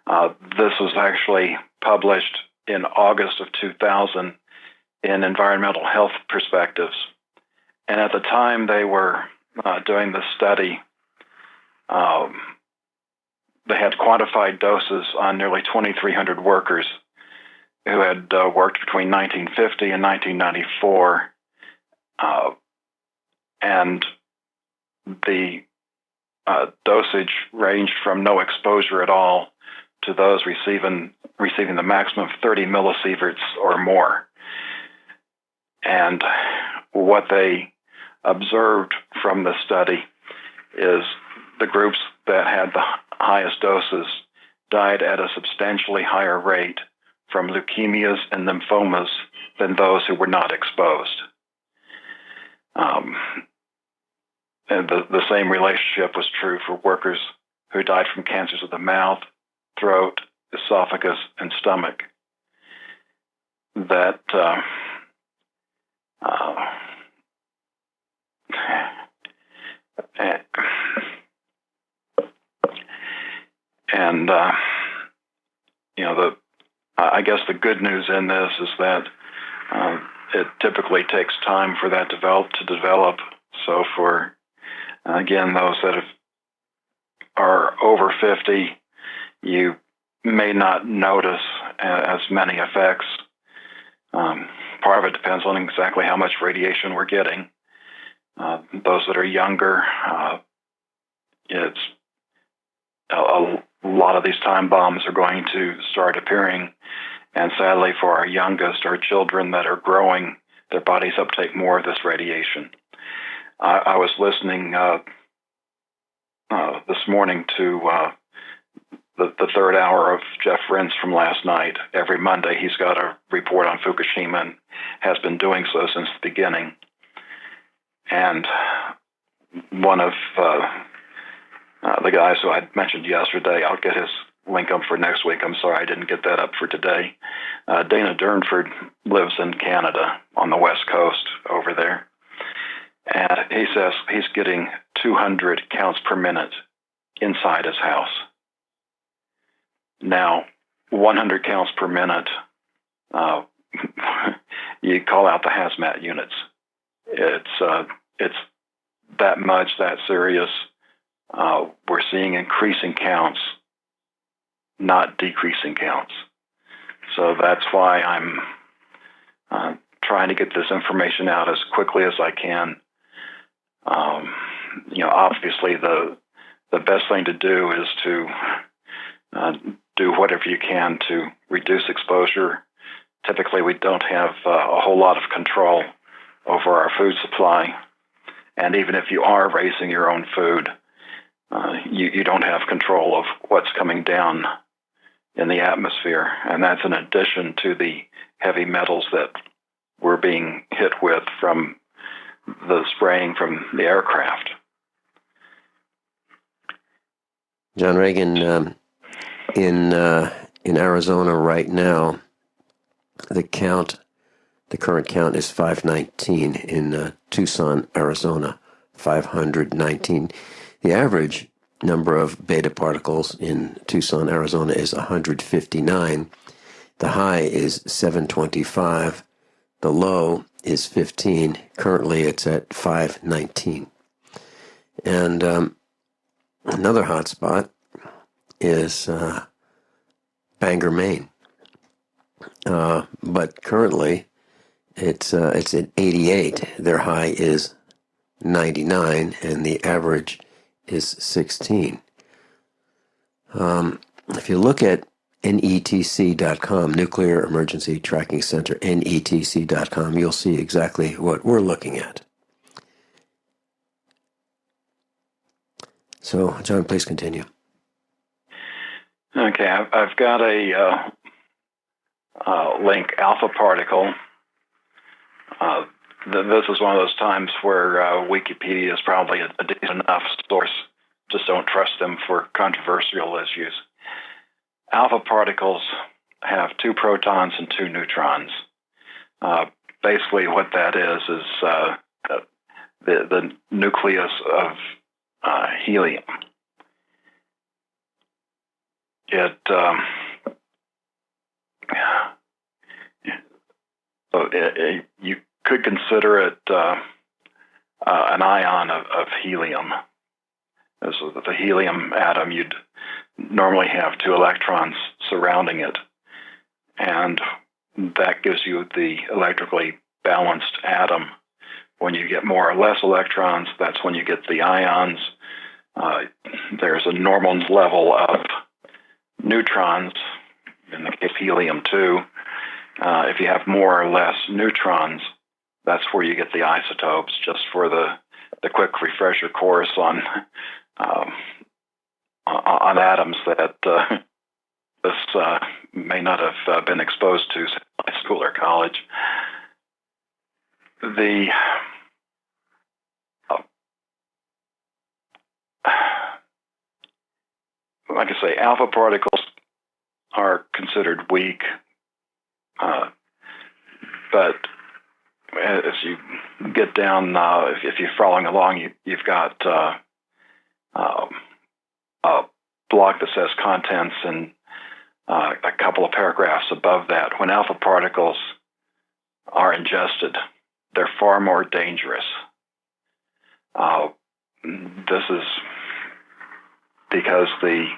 This was actually published in August of 2000 in Environmental Health Perspectives. And at the time they were doing this study, they had quantified doses on nearly 2,300 workers who had worked between 1950 and 1994. And the dosage ranged from no exposure at all to those receiving the maximum of 30 millisieverts or more. And what they observed from the study is the groups that had the highest doses died at a substantially higher rate from leukemias and lymphomas than those who were not exposed. And the same relationship was true for workers who died from cancers of the mouth, throat, esophagus, and stomach. That I guess the good news in this is that it typically takes time for that to develop. So for, again, those that are over 50, you may not notice as many effects. Part of it depends on exactly how much radiation we're getting. Those that are younger, it's a lot of these time bombs are going to start appearing. And sadly, for our youngest, our children that are growing, their bodies uptake more of this radiation. I was listening this morning to the third hour of Jeff Rense from last night. Every Monday, he's got a report on Fukushima and has been doing so since the beginning. And one of the guys who I mentioned yesterday, I'll get his link up for next week. I'm sorry I didn't get that up for today. Dana Durnford lives in Canada on the West Coast over there. And he says he's getting 200 counts per minute inside his house. Now, 100 counts per minute, you call out the hazmat units. It's that much, that serious. We're seeing increasing counts, not decreasing counts. So that's why I'm trying to get this information out as quickly as I can. Obviously the best thing to do is to do whatever you can to reduce exposure. Typically, we don't have a whole lot of control over our food supply. And even if you are raising your own food, you don't have control of what's coming down in the atmosphere. And that's in addition to the heavy metals that we're being hit with from the spraying from the aircraft. John Regan, in Arizona right now, the current count is 519 in Tucson, Arizona, 519. The average number of beta particles in Tucson, Arizona is 159. The high is 725. The low is 15. Currently, it's at 519. And another hot spot is Bangor, Maine. But currently, it's at 88. Their high is 99, and the average is 16. If you look at NETC.com, Nuclear Emergency Tracking Center, NETC.com, you'll see exactly what we're looking at. So, John, please continue. Okay, I've got a link, alpha particle. This is one of those times where Wikipedia is probably a decent enough source. Just don't trust them for controversial issues. Alpha particles have 2 protons and 2 neutrons. Basically, what that is the nucleus of helium. You could consider it an ion of helium. So the helium atom, you'd normally have 2 electrons surrounding it, and that gives you the electrically balanced atom. When you get more or less electrons, that's when you get the ions. There's a normal level of neutrons, in the case of helium-2. If you have more or less neutrons, that's where you get the isotopes. Just for the quick refresher course on on atoms that this may not have been exposed to since high school or college. The like I say, alpha particles are considered weak, but as you get down, if you're following along, you've got a block that says contents and a couple of paragraphs above that. When alpha particles are ingested, they're far more dangerous. This is because the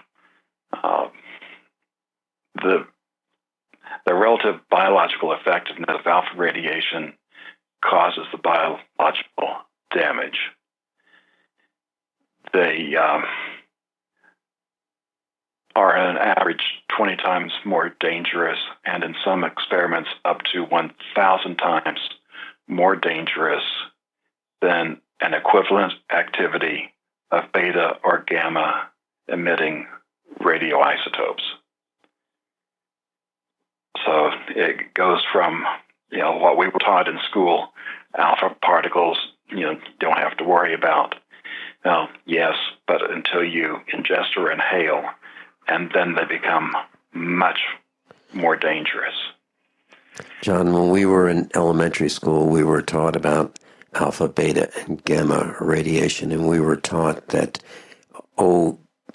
relative biological effectiveness of alpha radiation causes the biological damage. They are on average 20 times more dangerous, and in some experiments up to 1,000 times more dangerous than an equivalent activity of beta or gamma emitting radioisotopes. So it goes from, what we were taught in school, alpha particles, you don't have to worry about. Well, yes, but until you ingest or inhale, and then they become much more dangerous. John, when we were in elementary school, we were taught about alpha, beta, and gamma radiation, and we were taught that,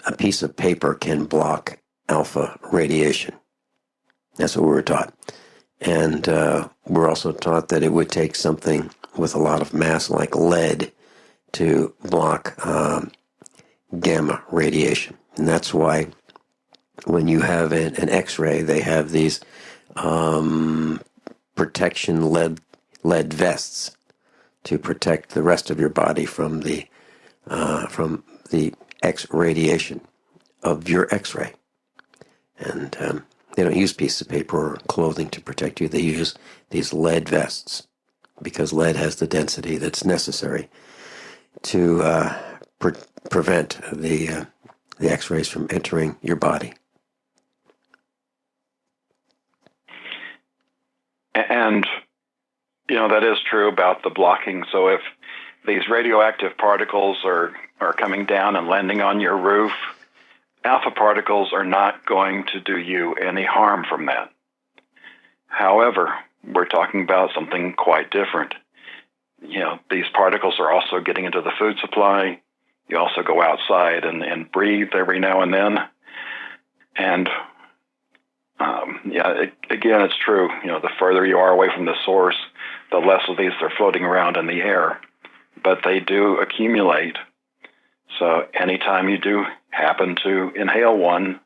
a piece of paper can block alpha radiation. That's what we were taught. And we're also taught that it would take something with a lot of mass like lead to block gamma radiation. And that's why when you have an X-ray, they have these protection lead vests to protect the rest of your body from the X radiation of your X-ray. And they don't use pieces of paper or clothing to protect you. They use these lead vests because lead has the density that's necessary to prevent the X-rays from entering your body. And, that is true about the blocking. So if these radioactive particles are coming down and landing on your roof, alpha particles are not going to do you any harm from that. However, we're talking about something quite different. These particles are also getting into the food supply. You also go outside and breathe every now and then. And again, it's true. The further you are away from the source, the less of these are floating around in the air. But they do accumulate. So anytime you do happen to inhale one,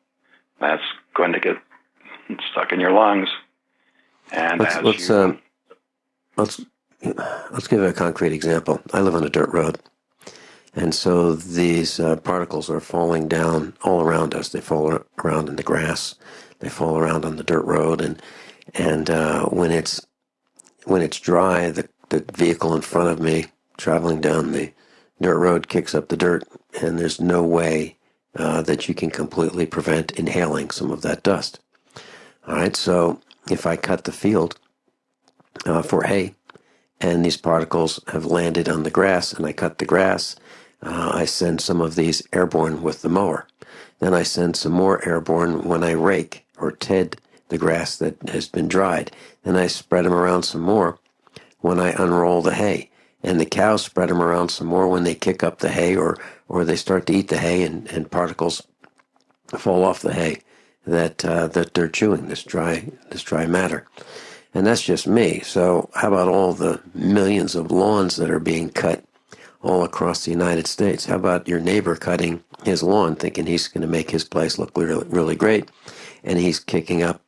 that's going to get stuck in your lungs. And let's give a concrete example. I live on a dirt road, and so these particles are falling down all around us. They fall around in the grass, they fall around on the dirt road, and when it's dry, the vehicle in front of me traveling down the dirt road kicks up the dirt, and there's no way that you can completely prevent inhaling some of that dust. All right, so if I cut the field for hay, and these particles have landed on the grass, and I cut the grass, I send some of these airborne with the mower. Then I send some more airborne when I rake or ted the grass that has been dried. Then I spread them around some more when I unroll the hay. And the cows spread them around some more when they kick up the hay or they start to eat the hay, and particles fall off the hay that they're chewing, this dry matter. And that's just me. So how about all the millions of lawns that are being cut all across the United States? How about your neighbor cutting his lawn thinking he's going to make his place look really, really great, and he's kicking up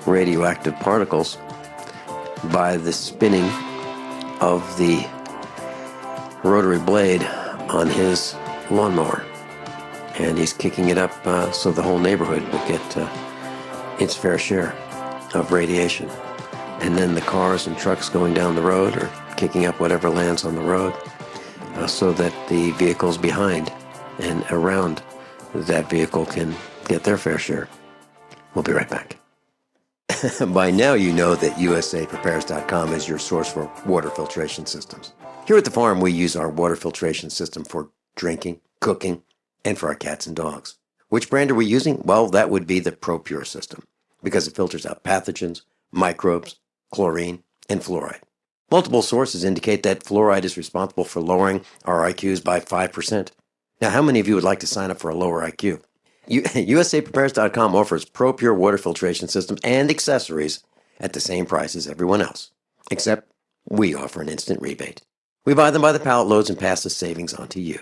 radioactive particles by the spinning of the rotary blade on his lawnmower. And he's kicking it up so the whole neighborhood will get its fair share of radiation. And then the cars and trucks going down the road are kicking up whatever lands on the road so that the vehicles behind and around that vehicle can get their fair share. We'll be right back. By now you know that USAPrepares.com is your source for water filtration systems. Here at the farm, we use our water filtration system for drinking, cooking, and for our cats and dogs. Which brand are we using? Well, that would be the ProPure system, because it filters out pathogens, microbes, chlorine, and fluoride. Multiple sources indicate that fluoride is responsible for lowering our IQs by 5%. Now, how many of you would like to sign up for a lower IQ? USAPrepares.com offers ProPure water filtration systems and accessories at the same price as everyone else, except we offer an instant rebate. We buy them by the pallet loads and pass the savings on to you.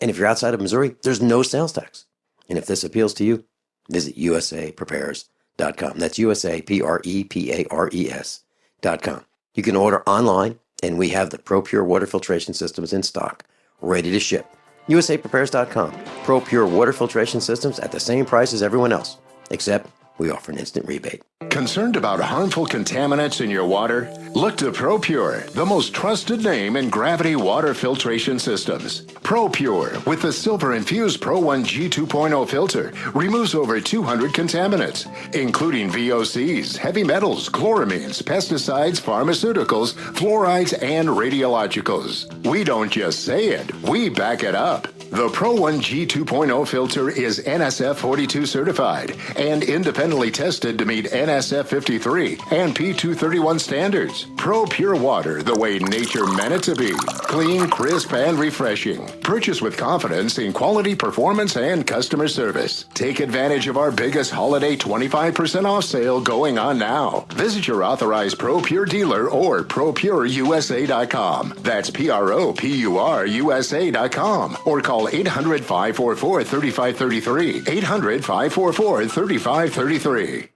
And if you're outside of Missouri, there's no sales tax. And if this appeals to you, visit USAPrepares.com. That's USAPrepares.com. You can order online, and we have the ProPure water filtration systems in stock, ready to ship. USAPrepares.com. ProPure water filtration systems at the same price as everyone else, except we offer an instant rebate. Concerned about harmful contaminants in your water? Look to ProPure, the most trusted name in gravity water filtration systems. ProPure, with the silver-infused Pro 1G 2.0 filter, removes over 200 contaminants, including VOCs, heavy metals, chloramines, pesticides, pharmaceuticals, fluorides, and radiologicals. We don't just say it, we back it up. The Pro 1G 2.0 filter is NSF 42 certified and independently tested to meet NSF 53 and P231 standards. Pro Pure Water, the way nature meant it to be. Clean, crisp, and refreshing. Purchase with confidence in quality, performance, and customer service. Take advantage of our biggest holiday 25% off sale going on now. Visit your authorized Pro Pure dealer or ProPureUSA.com. That's ProPureUSA.com. Or call 800-544-3533. 800-544-3533.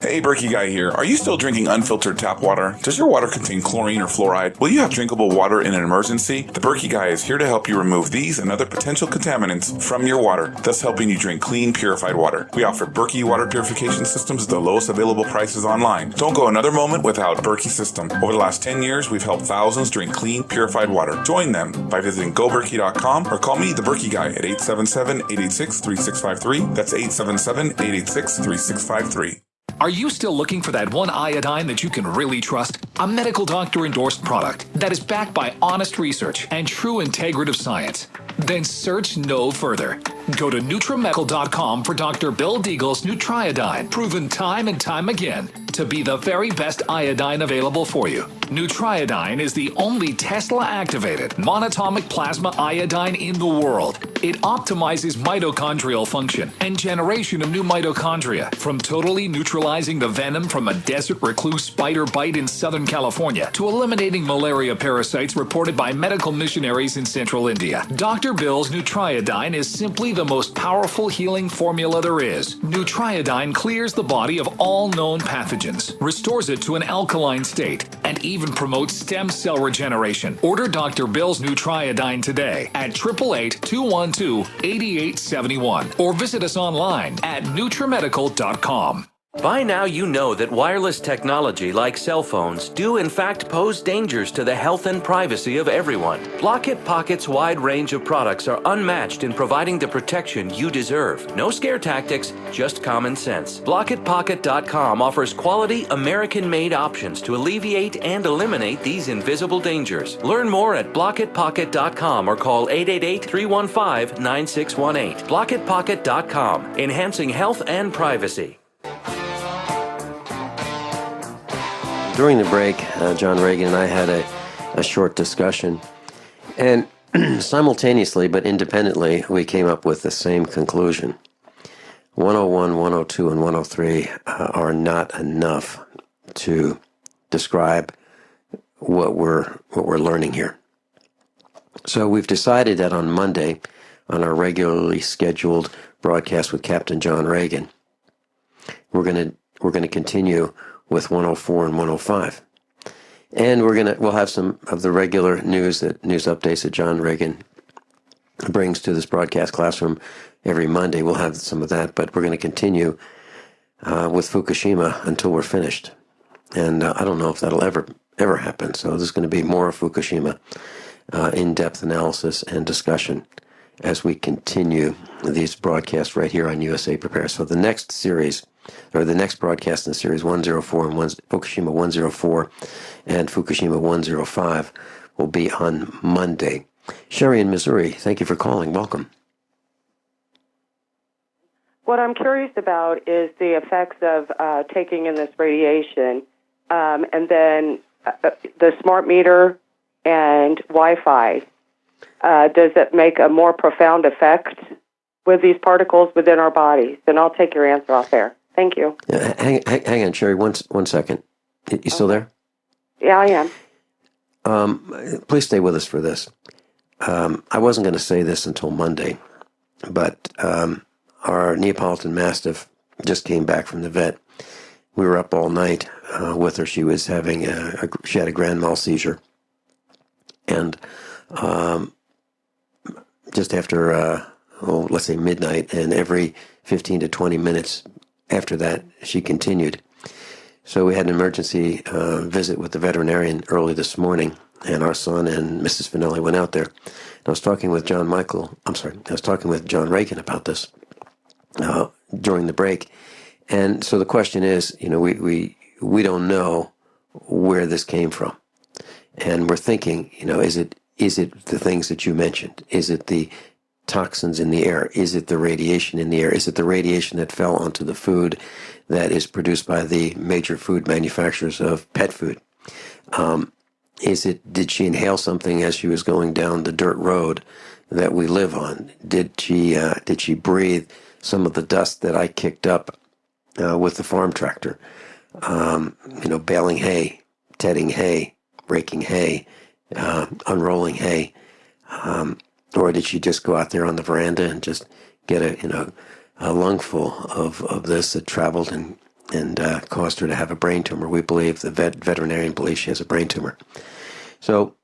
Hey, Berkey Guy here. Are you still drinking unfiltered tap water? Does your water contain chlorine or fluoride? Will you have drinkable water in an emergency? The Berkey Guy is here to help you remove these and other potential contaminants from your water, thus helping you drink clean, purified water. We offer Berkey water purification systems at the lowest available prices online. Don't go another moment without Berkey system. Over the last 10 years, we've helped thousands drink clean, purified water. Join them by visiting goberkey.com or call me, the Berkey Guy, at 877-886-3653. That's 877-886-3653. Are you still looking for that one iodine that you can really trust? A medical doctor endorsed product that is backed by honest research and true integrative science? Then search no further. Go to NutriMedical.com for Dr. Bill Deagle's Nutriodine, proven time and time again to be the very best iodine available for you. Nutriodine is the only Tesla-activated monatomic plasma iodine in the world. It optimizes mitochondrial function and generation of new mitochondria, from totally neutralizing the venom from a desert recluse spider bite in Southern California to eliminating malaria parasites reported by medical missionaries in central India. Dr. Bill's Nutriodine is simply the most powerful healing formula there is. Nutriodine clears the body of all known pathogens, restores it to an alkaline state, and even promotes stem cell regeneration. Order Dr. Bill's Nutriodine today at 888-212-8871 or visit us online at NutriMedical.com. By now you know that wireless technology like cell phones do in fact pose dangers to the health and privacy of everyone. Blockit Pocket's wide range of products are unmatched in providing the protection you deserve. No scare tactics, just common sense. BlockitPocket.com offers quality American-made options to alleviate and eliminate these invisible dangers. Learn more at BlockitPocket.com or call 888-315-9618. BlockitPocket.com, enhancing health and privacy. During the break, John Regan and I had a short discussion, and simultaneously but independently, we came up with the same conclusion. 101, 102, and 103 are not enough to describe what we're learning here. So we've decided that on Monday, on our regularly scheduled broadcast with Captain John Regan, we're going to continue with 104 and 105. And we'll have some of the regular news updates that John Regan brings to this broadcast classroom every Monday. We'll have some of that, but we're going to continue with Fukushima until we're finished. And I don't know if that'll ever happen. So there's going to be more of Fukushima in-depth analysis and discussion as we continue these broadcasts right here on USA Prepare. So the next series, or the next broadcast in the series 104 and Fukushima 104 and Fukushima 105 will be on Monday. Sherry in Missouri, thank you for calling. Welcome. What I'm curious about is the effects of taking in this radiation, and then the smart meter and Wi-Fi. Does it make a more profound effect with these particles within our bodies? And I'll take your answer off there. Thank you. Hang on, Sherry, one second. You still there? Yeah, I am. Please stay with us for this. I wasn't going to say this until Monday, but our Neapolitan Mastiff just came back from the vet. We were up all night with her. She was having she had a grand mal seizure. And just after, let's say midnight, and every 15 to 20 minutes after that, she continued. So we had an emergency visit with the veterinarian early this morning, and our son and Mrs. Finelli went out there. And I was talking with John Regan about this during the break. And so the question is, we don't know where this came from. And we're thinking, is it the things that you mentioned? Is it the toxins in the air? Is it the radiation in the air? Is it the radiation that fell onto the food that is produced by the major food manufacturers of pet food? Did she inhale something as she was going down the dirt road that we live on? Did she breathe some of the dust that I kicked up with the farm tractor? Baling hay, tedding hay, raking hay, unrolling hay, or did she just go out there on the veranda and just get a lungful of this that traveled and caused her to have a brain tumor? We believe, the veterinarian believes she has a brain tumor. So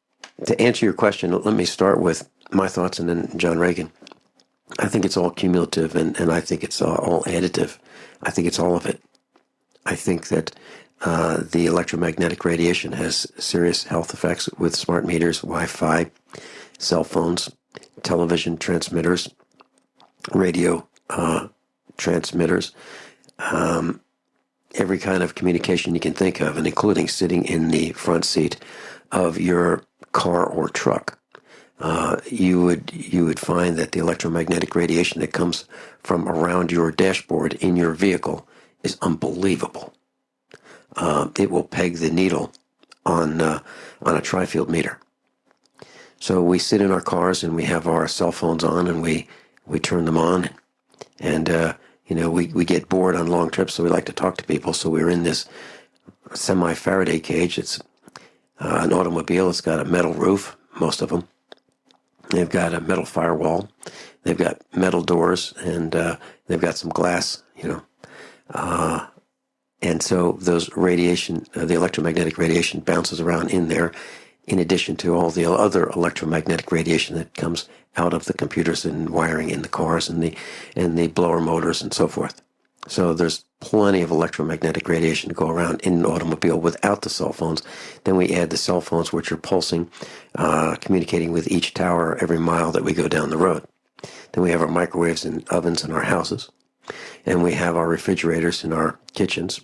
to answer your question, let me start with my thoughts and then John Regan. I think it's all cumulative, and I think it's all additive. I think it's all of it. I think that the electromagnetic radiation has serious health effects with smart meters, Wi-Fi, cell phones, television transmitters, radio transmitters, every kind of communication you can think of, and including sitting in the front seat of your car or truck. You would find that the electromagnetic radiation that comes from around your dashboard in your vehicle is unbelievable. It will peg the needle on a tri-field meter. So we sit in our cars and we have our cell phones on and we turn them on, and we get bored on long trips, so we like to talk to people. So we're in this semi-Faraday cage. It's an automobile. It's got a metal roof, most of them. They've got a metal firewall. They've got metal doors, and they've got some glass, and so those radiation, the electromagnetic radiation bounces around in there, in addition to all the other electromagnetic radiation that comes out of the computers and wiring in the cars and the blower motors and so forth. So there's plenty of electromagnetic radiation to go around in an automobile without the cell phones. Then we add the cell phones, which are pulsing, communicating with each tower every mile that we go down the road. Then we have our microwaves and ovens in our houses. And we have our refrigerators in our kitchens.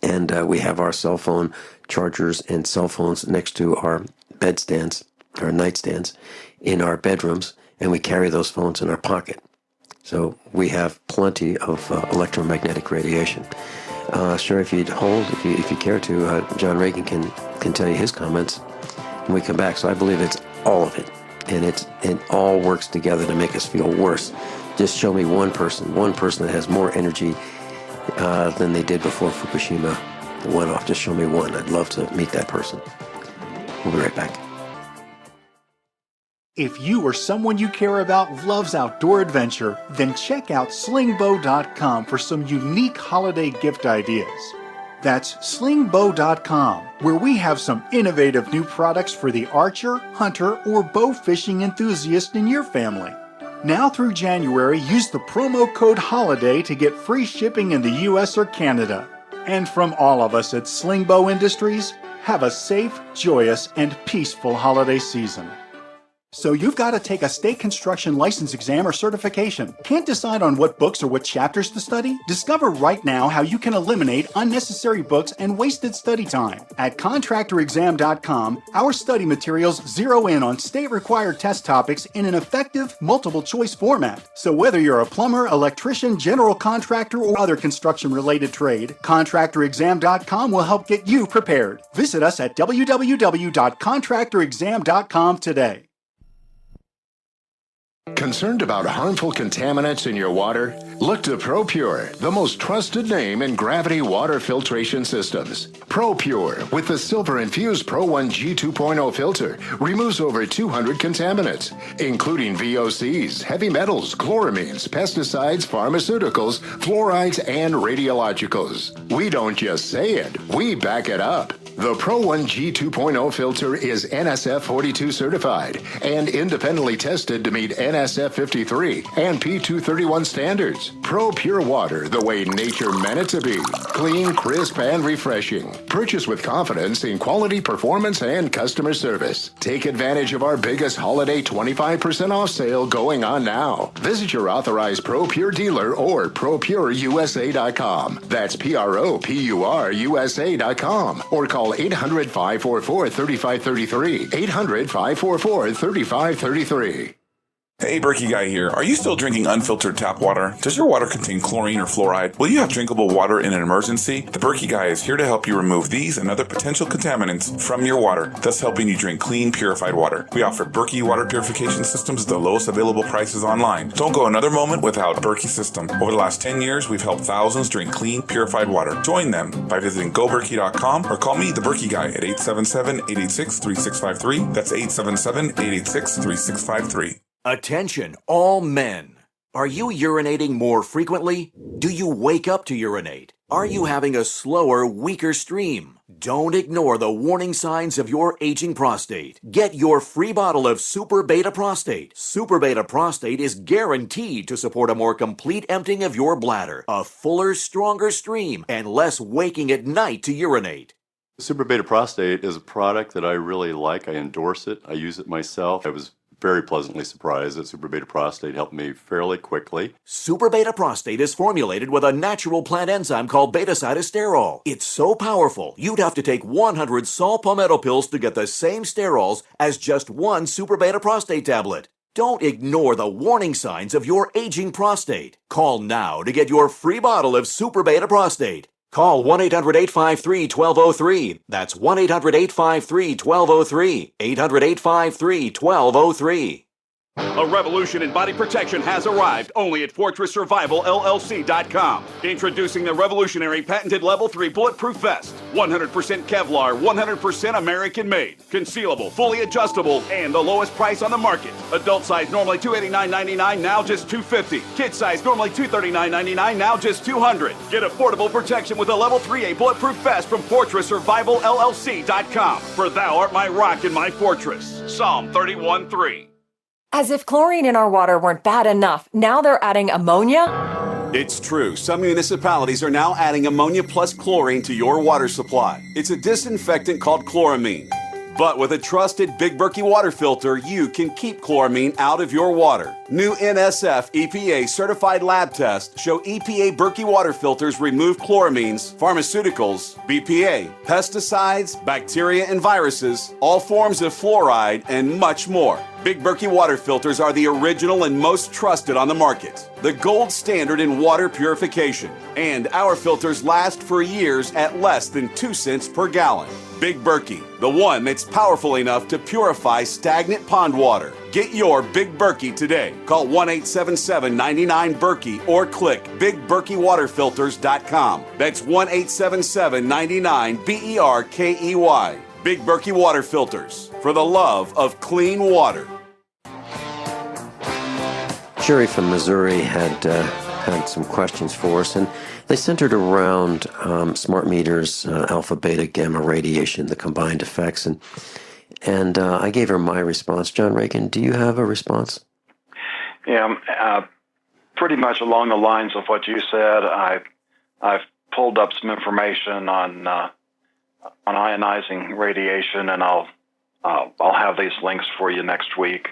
And we have our cell phone chargers and cell phones next to our bedstands, our nightstands, in our bedrooms. And we carry those phones in our pocket. So we have plenty of electromagnetic radiation. Sure, if you'd hold, if you care to, John Regan can tell you his comments when we come back. So I believe it's all of it, and it all works together to make us feel worse. Just show me one person that has more energy than they did before Fukushima went off. Just show me one. I'd love to meet that person. We'll be right back. If you or someone you care about loves outdoor adventure, then check out slingbow.com for some unique holiday gift ideas. That's slingbow.com, where we have some innovative new products for the archer, hunter, or bow fishing enthusiast in your family. Now through January, use the promo code HOLIDAY to get free shipping in the US or Canada. And from all of us at Slingbow Industries, have a safe, joyous, and peaceful holiday season. So you've got to take a state construction license exam or certification. Can't decide on what books or what chapters to study? Discover right now how you can eliminate unnecessary books and wasted study time. At contractorexam.com, our study materials zero in on state-required test topics in an effective, multiple-choice format. So whether you're a plumber, electrician, general contractor, or other construction-related trade, contractorexam.com will help get you prepared. Visit us at www.contractorexam.com today. Concerned about harmful contaminants in your water? Look to ProPure, the most trusted name in gravity water filtration systems. ProPure, with the silver-infused Pro 1G 2.0 filter, removes over 200 contaminants, including VOCs, heavy metals, chloramines, pesticides, pharmaceuticals, fluorides, and radiologicals. We don't just say it, we back it up. The Pro 1G 2.0 filter is NSF 42 certified and independently tested to meet NSF 53 and P231 standards. Pro Pure Water, the way nature meant it to be. Clean, crisp, and refreshing. Purchase with confidence in quality, performance, and customer service. Take advantage of our biggest holiday 25% off sale going on now. Visit your authorized Pro Pure dealer or ProPureUSA.com. That's ProPureUSA.com. Or call 800-544-3533. 800-544-3533. Hey, Berkey Guy here. Are you still drinking unfiltered tap water? Does your water contain chlorine or fluoride? Will you have drinkable water in an emergency? The Berkey Guy is here to help you remove these and other potential contaminants from your water, thus helping you drink clean, purified water. We offer Berkey water purification systems at the lowest available prices online. Don't go another moment without a Berkey system. Over the last 10 years, we've helped thousands drink clean, purified water. Join them by visiting goberkey.com or call me, the Berkey Guy, at 877-886-3653. That's 877-886-3653. Attention, all men. Are you urinating more frequently? Do you wake up to urinate? Are you having a slower, weaker stream? Don't ignore the warning signs of your aging prostate. Get your free bottle of Super Beta Prostate. Super Beta Prostate is guaranteed to support a more complete emptying of your bladder, a fuller, stronger stream, and less waking at night to urinate. Super Beta Prostate is a product that I really like. I endorse it. I use it myself. I was very pleasantly surprised that Super Beta Prostate helped me fairly quickly. Super Beta Prostate is formulated with a natural plant enzyme called beta-cytosterol. It's so powerful, you'd have to take 100 saw palmetto pills to get the same sterols as just one Super Beta Prostate tablet. Don't ignore the warning signs of your aging prostate. Call now to get your free bottle of Super Beta Prostate. Call 1-800-853-1203. That's 1-800-853-1203. 800-853-1203. A revolution in body protection has arrived only at FortressSurvivalLLC.com. Introducing the revolutionary patented Level 3 Bulletproof Vest. 100% Kevlar, 100% American-made. Concealable, fully adjustable, and the lowest price on the market. Adult size normally $289.99, now just $250. Kid size normally $239.99, now just $200. Get affordable protection with a Level 3A Bulletproof Vest from FortressSurvivalLLC.com. For thou art my rock and my fortress. Psalm 31:3. As if chlorine in our water weren't bad enough, now they're adding ammonia? It's true. Some municipalities are now adding ammonia plus chlorine to your water supply. It's a disinfectant called chloramine. But with a trusted Big Berkey water filter, you can keep chloramine out of your water. New NSF EPA certified lab tests show EPA Berkey water filters remove chloramines, pharmaceuticals, BPA, pesticides, bacteria and viruses, all forms of fluoride, and much more. Big Berkey water filters are the original and most trusted on the market. The gold standard in water purification. And our filters last for years at less than 2 cents per gallon. Big Berkey, the one that's powerful enough to purify stagnant pond water. Get your Big Berkey today. Call 1-877-99-BERKEY or click BigBerkeyWaterFilters.com. That's 1-877-99-BERKEY. Big Berkey Water Filters, for the love of clean water. Sherry from Missouri had some questions for us, and they centered around smart meters, alpha, beta, gamma radiation, the combined effects, and I gave her my response. John Regan, do you have a response? Yeah, pretty much along the lines of what you said. I've pulled up some information on on ionizing radiation, and I'll have these links for you next week.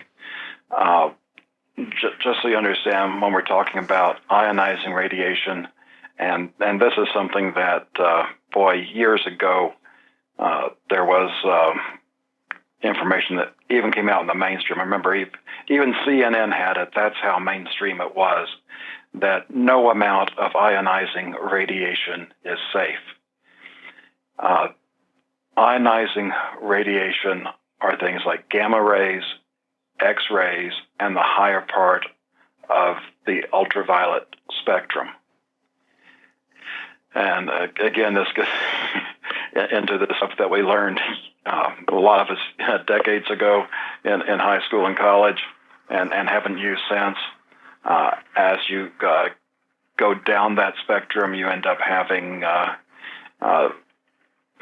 Just so you understand, when we're talking about ionizing radiation, and this is something that, years ago, there was information that even came out in the mainstream. I remember even CNN had it. That's how mainstream it was, that no amount of ionizing radiation is safe. Ionizing radiation are things like gamma rays, X-rays, and the higher part of the ultraviolet spectrum. And again, this gets into the stuff that we learned, a lot of us decades ago in high school and college, and haven't used since. As you go down that spectrum, you end up having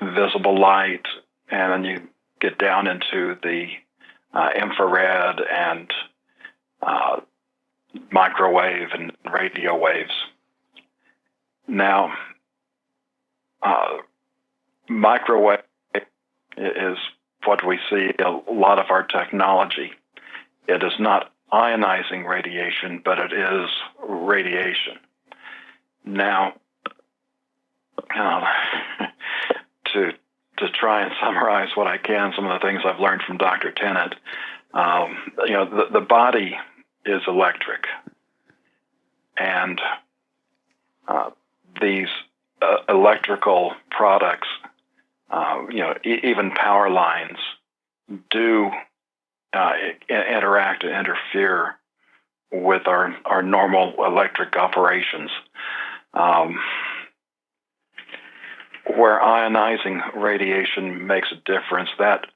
visible light, and then you get down into the infrared and microwave and radio waves. Now, microwave is what we see in a lot of our technology. It is not ionizing radiation, but it is radiation. Now, to try and summarize what I can, some of the things I've learned from Dr. Tennant, the body is electric, and these electrical products, even power lines, do interact and interfere with our normal electric operations. Where ionizing radiation makes a difference, that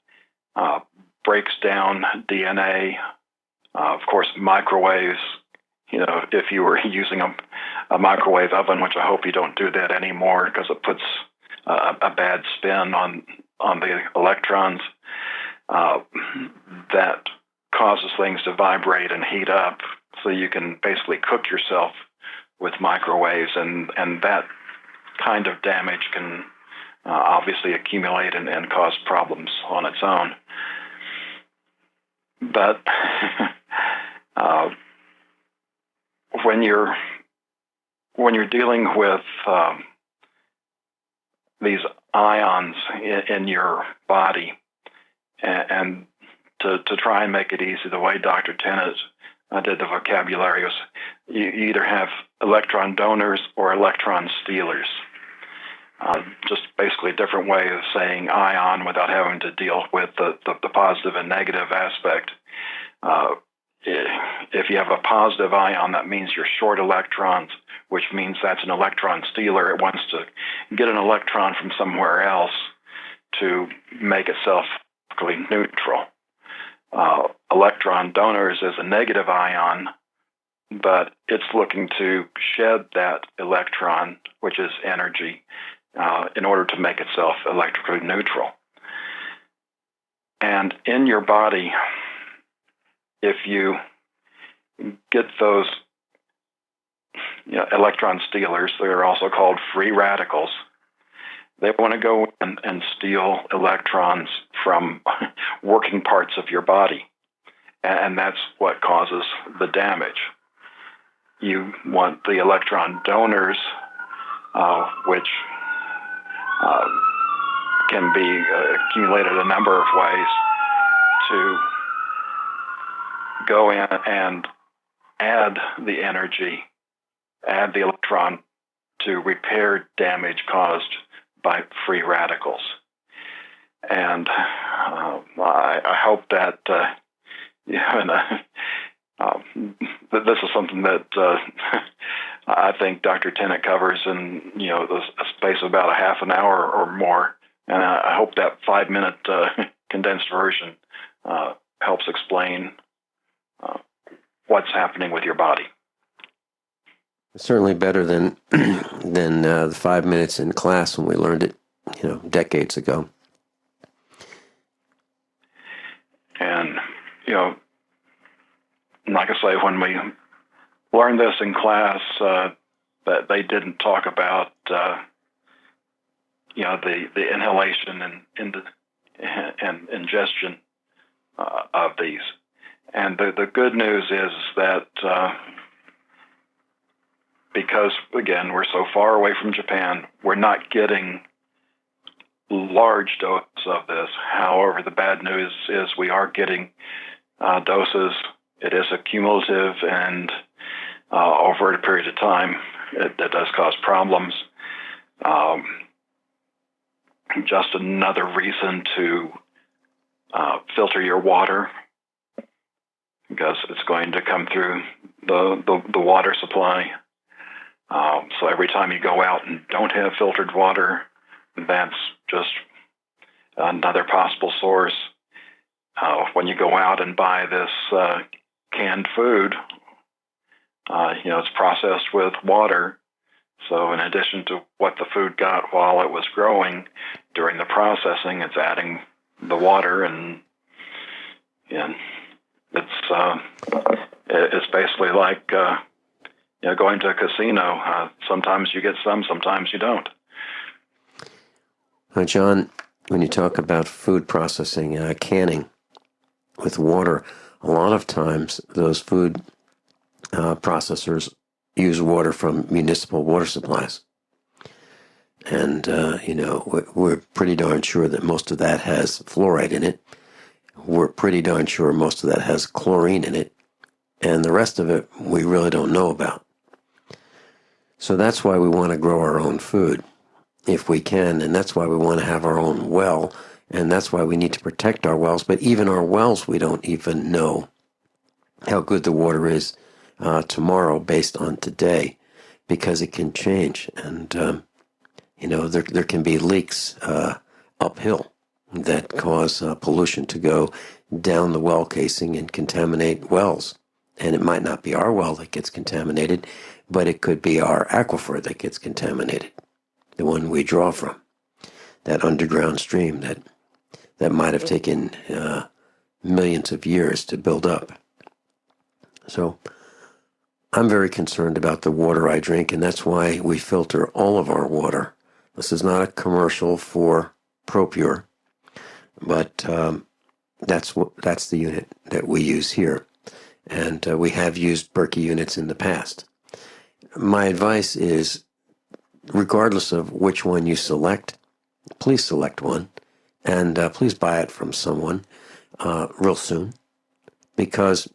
breaks down DNA. Of course, microwaves, if you were using a microwave oven, which I hope you don't do that anymore because it puts a bad spin on the electrons, that causes things to vibrate and heat up, so you can basically cook yourself with microwaves, and that kind of damage can obviously accumulate and cause problems on its own. But when you're dealing with these ions in your body, and to try and make it easy, the way Dr. Tennant did the vocabulary was you either have electron donors or electron stealers. Just basically a different way of saying ion without having to deal with the positive and negative aspect. If you have a positive ion, that means you're short electrons, which means that's an electron stealer. It wants to get an electron from somewhere else to make itself neutral. Electron donors is a negative ion, but it's looking to shed that electron, which is energy, in order to make itself electrically neutral. And in your body, if you get those electron stealers, they're also called free radicals. They want to go in and steal electrons from working parts of your body, and that's what causes the damage. You want the electron donors, which can be accumulated a number of ways, to go in and add the energy, add the electron to repair damage caused by free radicals. And I hope that this is something that I think Dr. Tennant covers in a space of about a half an hour or more, and I hope that 5-minute condensed version helps explain what's happening with your body. Certainly better than the 5 minutes in class when we learned it, decades ago. And like I say, when we learned this in class, that they didn't talk about the inhalation and ingestion of these. And the good news is that because, again, we're so far away from Japan, we're not getting large doses of this. However, the bad news is we are getting doses. It is accumulative, and over a period of time, that does cause problems. Just another reason to filter your water, because it's going to come through the water supply. So every time you go out and don't have filtered water, that's just another possible source. When you go out and buy this canned food, it's processed with water. So in addition to what the food got while it was growing, during the processing, it's adding the water, and it's basically like going to a casino. Sometimes you get some, sometimes you don't. John, when you talk about food processing, canning with water, a lot of times those food processors use water from municipal water supplies. And, we're pretty darn sure that most of that has fluoride in it. We're pretty darn sure most of that has chlorine in it. And the rest of it, we really don't know about. So that's why we want to grow our own food, if we can. And that's why we want to have our own well. And that's why we need to protect our wells. But even our wells, we don't even know how good the water is tomorrow based on today, because it can change. And, there can be leaks uphill that cause pollution to go down the well casing and contaminate wells. And it might not be our well that gets contaminated, but it could be our aquifer that gets contaminated, the one we draw from, that underground stream that might have taken millions of years to build up. So I'm very concerned about the water I drink, and that's why we filter all of our water. This is not a commercial for ProPure, but that's the unit that we use here. And we have used Berkey units in the past. My advice is, regardless of which one you select, please select one, and please buy it from someone real soon, because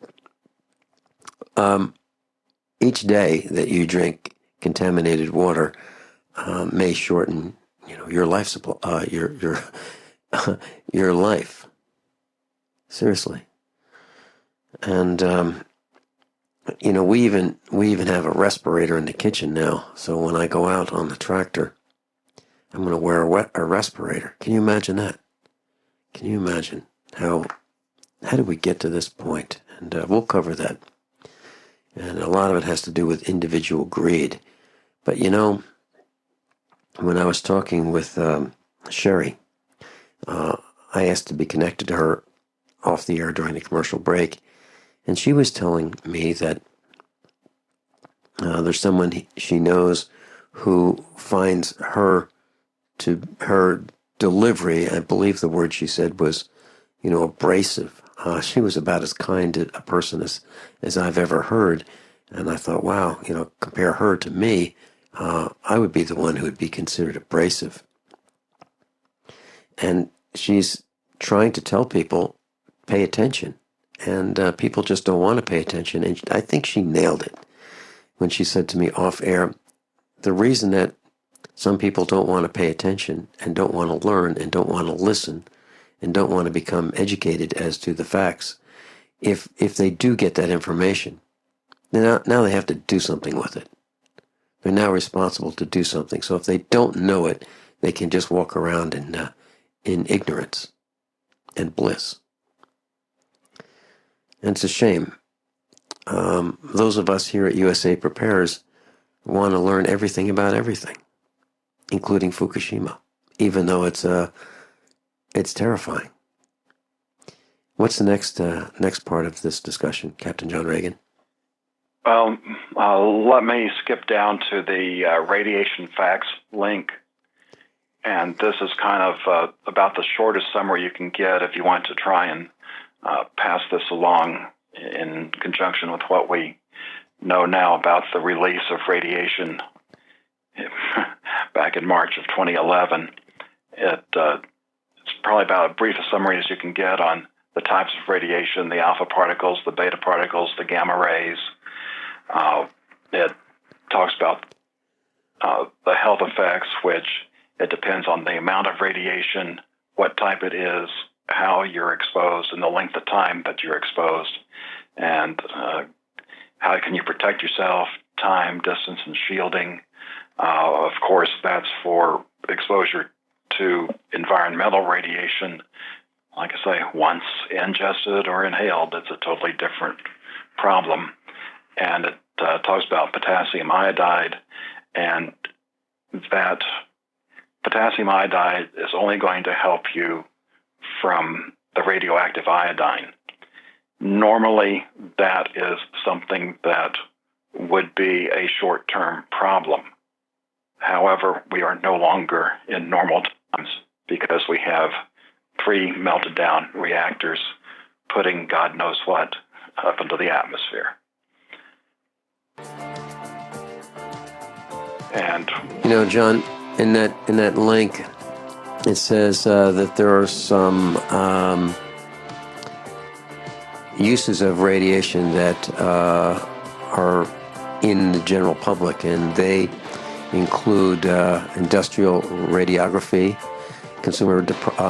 each day that you drink contaminated water may shorten, your life supply, your life. Seriously. And we even have a respirator in the kitchen now. So when I go out on the tractor, I'm going to wear a respirator. Can you imagine that? Can you imagine how did we get to this point? And we'll cover that. And a lot of it has to do with individual greed. But when I was talking with Sherry, I asked to be connected to her off the air during the commercial break, and she was telling me that there's someone she knows who finds her delivery, I believe the word she said was, abrasive. She was about as kind a person as I've ever heard. And I thought, wow, compare her to me, I would be the one who would be considered abrasive. And she's trying to tell people, pay attention. And people just don't want to pay attention. And I think she nailed it when she said to me off air, the reason that some people don't want to pay attention and don't want to learn and don't want to listen and don't want to become educated as to the facts, if they do get that information, now they have to do something with it. They're now responsible to do something. So if they don't know it, they can just walk around in ignorance and bliss. And it's a shame. Those of us here at USA Prepares want to learn everything about everything, including Fukushima, even though it's terrifying. What's the next part of this discussion, Captain John Regan? Well, let me skip down to the radiation facts link. And this is kind of about the shortest summary you can get if you want to try and pass this along in conjunction with what we know now about the release of radiation back in March of 2011. It's probably about as brief a summary as you can get on the types of radiation, the alpha particles, the beta particles, the gamma rays. It talks about the health effects, which it depends on the amount of radiation, what type it is, how you're exposed, and the length of time that you're exposed, and how can you protect yourself, time, distance, and shielding. Of course, that's for exposure to environmental radiation. Like I say, once ingested or inhaled, it's a totally different problem. And it talks about potassium iodide, and that potassium iodide is only going to help you from the radioactive iodine. Normally, that is something that would be a short-term problem. However, we are no longer in normal times because we have 3 melted down reactors putting God knows what up into the atmosphere. And John, in that link, it says that there are some uses of radiation that are in the general public, and they include industrial radiography, consumer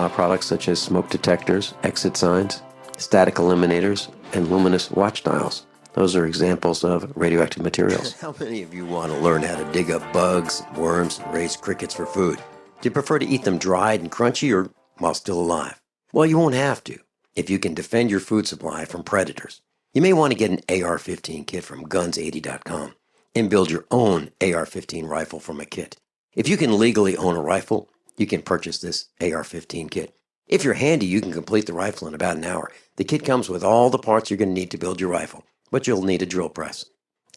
products such as smoke detectors, exit signs, static eliminators, and luminous watch dials. Those are examples of radioactive materials. How many of you want to learn how to dig up bugs, worms, and raise crickets for food? Do you prefer to eat them dried and crunchy or while still alive? Well, you won't have to if you can defend your food supply from predators. You may want to get an AR-15 kit from guns80.com and build your own AR-15 rifle from a kit. If you can legally own a rifle, you can purchase this AR-15 kit. If you're handy, you can complete the rifle in about an hour. The kit comes with all the parts you're going to need to build your rifle, but you'll need a drill press.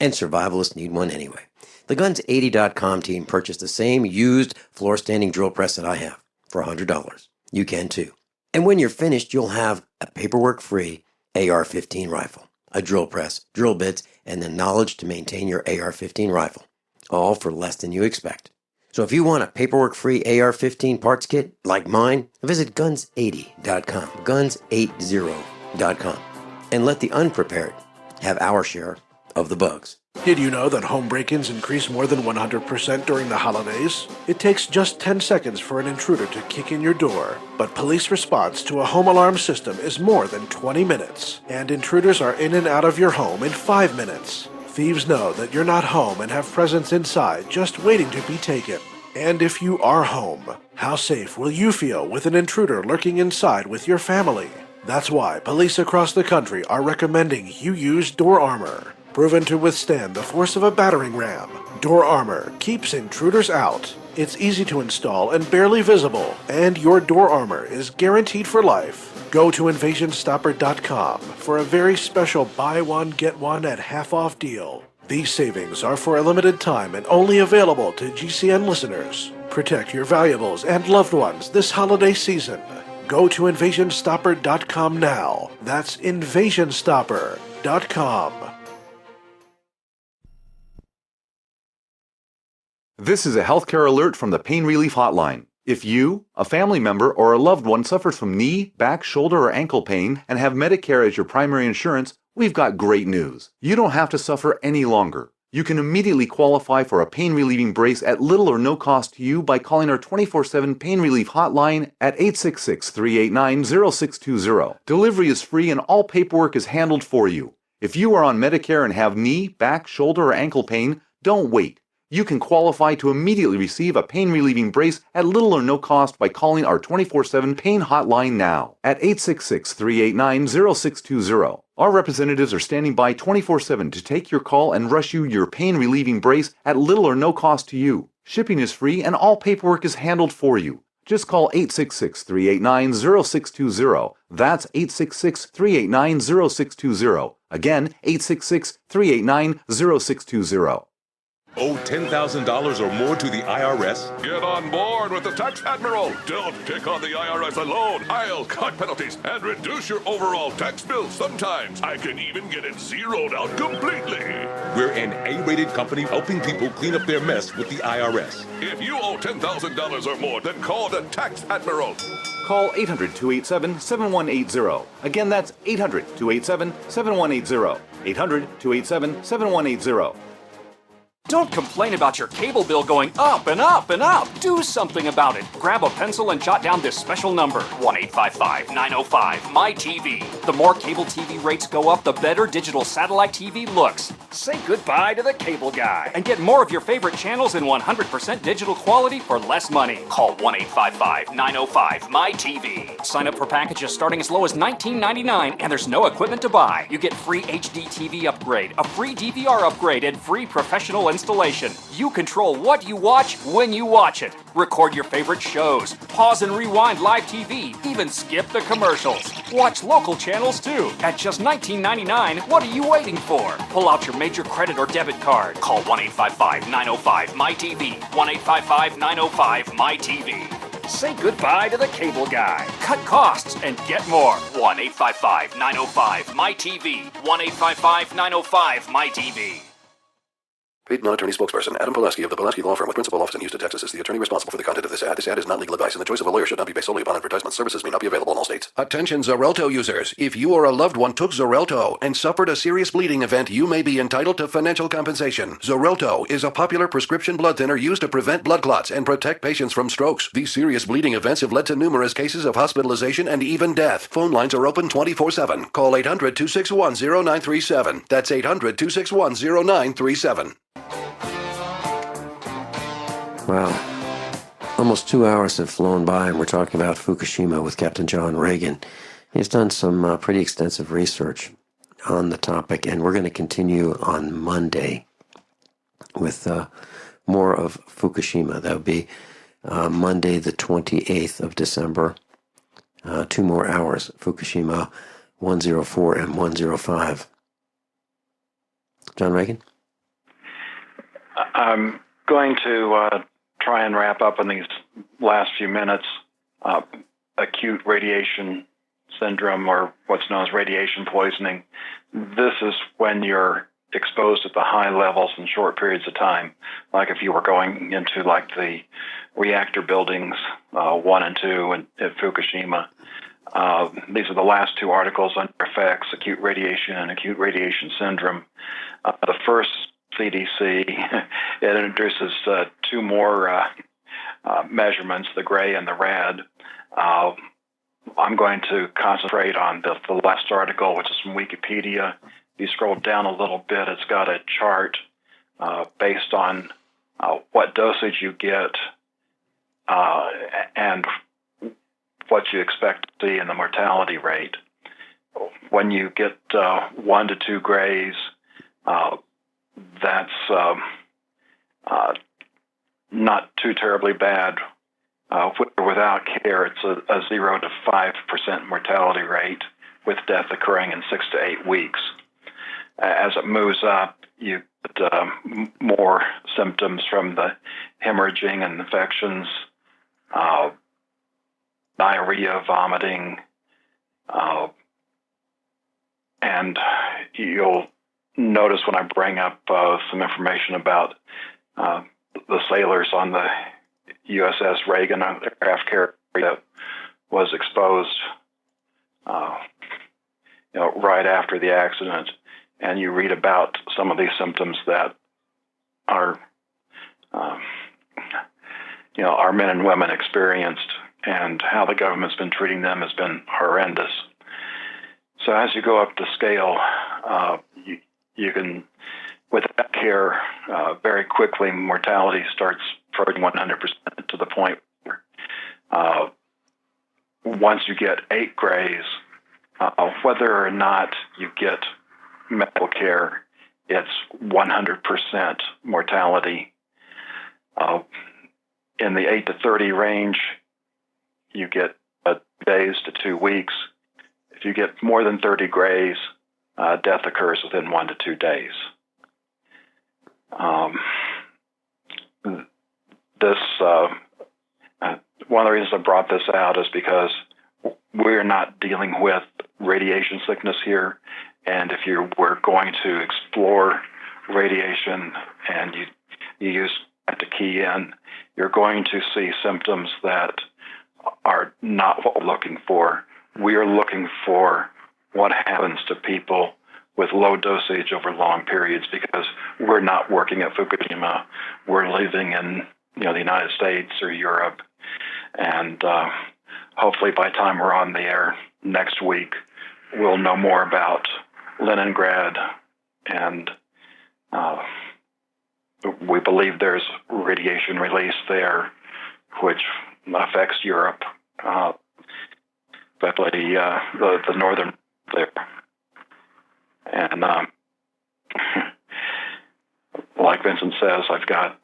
And survivalists need one anyway. The Guns80.com team purchased the same used floor-standing drill press that I have for $100. You can too. And when you're finished, you'll have a paperwork-free AR-15 rifle, a drill press, drill bits, and the knowledge to maintain your AR-15 rifle, all for less than you expect. So if you want a paperwork-free AR-15 parts kit like mine, visit Guns80.com, Guns80.com, and let the unprepared have our share of the bugs. Did you know that home break-ins increase more than 100% during the holidays? It takes just 10 seconds for an intruder to kick in your door, but police response to a home alarm system is more than 20 minutes, and intruders are in and out of your home in 5 minutes. Thieves know that you're not home and have presents inside just waiting to be taken. And if you are home, how safe will you feel with an intruder lurking inside with your family? That's why police across the country are recommending you use door armor. Proven to withstand the force of a battering ram, door armor keeps intruders out. It's easy to install and barely visible, and your door armor is guaranteed for life. Go to InvasionStopper.com for a very special buy one, get one at half off deal. These savings are for a limited time and only available to GCN listeners. Protect your valuables and loved ones this holiday season. Go to InvasionStopper.com now. That's InvasionStopper.com. This is a healthcare alert from the Pain Relief Hotline. If you, a family member, or a loved one suffers from knee, back, shoulder, or ankle pain and have Medicare as your primary insurance, we've got great news. You don't have to suffer any longer. You can immediately qualify for a pain-relieving brace at little or no cost to you by calling our 24/7 Pain Relief Hotline at 866-389-0620. Delivery is free and all paperwork is handled for you. If you are on Medicare and have knee, back, shoulder, or ankle pain, don't wait. You can qualify to immediately receive a pain-relieving brace at little or no cost by calling our 24/7 Pain Hotline now at 866-389-0620. Our representatives are standing by 24/7 to take your call and rush you your pain-relieving brace at little or no cost to you. Shipping is free and all paperwork is handled for you. Just call 866-389-0620. That's 866-389-0620. Again, 866-389-0620. Owe $10,000 or more to the IRS? Get on board with the Tax Admiral. Don't take on the IRS alone. I'll cut penalties and reduce your overall tax bill. Sometimes I can even get it zeroed out completely. We're an A-rated company helping people clean up their mess with the IRS. If you owe $10,000 or more, then call the Tax Admiral. Call 800-287-7180. Again, that's 800-287-7180. 800-287-7180. Don't complain about your cable bill going up and up and up. Do something about it. Grab a pencil and jot down this special number, 1-855-905-MY-TV. The more cable TV rates go up, the better digital satellite TV looks. Say goodbye to the cable guy and get more of your favorite channels in 100% digital quality for less money. Call 1-855-905-MY-TV. Sign up for packages starting as low as $19.99, and there's no equipment to buy. You get free HD TV upgrade, a free DVR upgrade, and free professional installation. You control what you watch when you watch it. Record your favorite shows, pause and rewind live TV, even skip the commercials. Watch local channels too. At just $19.99, what are you waiting for? Pull out your major credit or debit card. Call 1-855-905-MY-TV. 1-855-905-MY-TV. Say goodbye to the cable guy. Cut costs and get more. 1-855-905-MY-TV. 1-855-905-MY-TV. Paid non-attorney spokesperson Adam Pulaski of the Pulaski Law Firm with principal office in Houston, Texas is the attorney responsible for the content of this ad. This ad is not legal advice, and the choice of a lawyer should not be based solely upon advertisement. Services may not be available in all states. Attention Xarelto users. If you or a loved one took Xarelto and suffered a serious bleeding event, you may be entitled to financial compensation. Xarelto is a popular prescription blood thinner used to prevent blood clots and protect patients from strokes. These serious bleeding events have led to numerous cases of hospitalization and even death. Phone lines are open 24/7. Call 800-261-0937. That's 800-261-0937. Wow. Almost 2 hours have flown by, and we're talking about Fukushima with Captain John Regan. He's done some pretty extensive research on the topic, and we're going to continue on Monday with more of Fukushima. That would be Monday, the 28th of December. 2 more hours, Fukushima 104 and 105. John Regan? I'm going to try and wrap up in these last few minutes acute radiation syndrome, or what's known as radiation poisoning. This is when you're exposed at the high levels in short periods of time, like if you were going into like the reactor buildings 1 and 2 at Fukushima. These are the last 2 articles on effects, acute radiation and acute radiation syndrome. The first CDC, it introduces 2 more measurements, the gray and the red. I'm going to concentrate on the last article, which is from Wikipedia. If you scroll down a little bit, it's got a chart based on what dosage you get and what you expect to see in the mortality rate. When you get 1 to 2 grays, that's not too terribly bad. With or without care, it's a 0 to 5% mortality rate, with death occurring in 6 to 8 weeks. As it moves up, you get more symptoms from the hemorrhaging and infections, diarrhea, vomiting, and you'll notice when I bring up some information about the sailors on the USS Regan aircraft carrier that was exposed, right after the accident, and you read about some of these symptoms that our men and women experienced, and how the government's been treating them has been horrendous. So as you go up the scale, you can, without care, very quickly mortality starts approaching 100% to the point where once you get 8 grays, whether or not you get medical care, it's 100% mortality. In the 8 to 30 range, you get days to 2 weeks. If you get more than 30 grays, death occurs within 1 to 2 days. one of the reasons I brought this out is because we're not dealing with radiation sickness here. And if we're going to explore radiation and you use that to key in, you're going to see symptoms that are not what we're looking for. We are looking for what happens to people with low dosage over long periods, because we're not working at Fukushima. We're living in the United States or Europe. And hopefully by the time we're on the air next week, we'll know more about Leningrad, and we believe there's radiation release there, which affects Europe, especially the northern there. And like Vincent says, I've got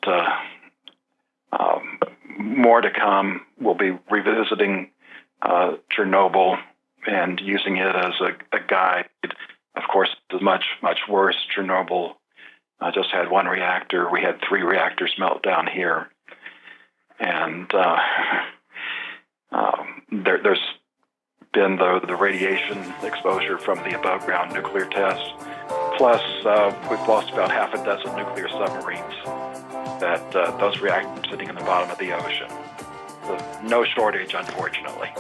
more to come. We'll be revisiting Chernobyl and using it as a guide. Of course, it's much, much worse. Chernobyl just had one reactor. We had 3 reactors melt down here. And there's been the radiation exposure from the above-ground nuclear tests. Plus, we've lost about half a dozen nuclear submarines that those reactors sitting in the bottom of the ocean. So no shortage, unfortunately.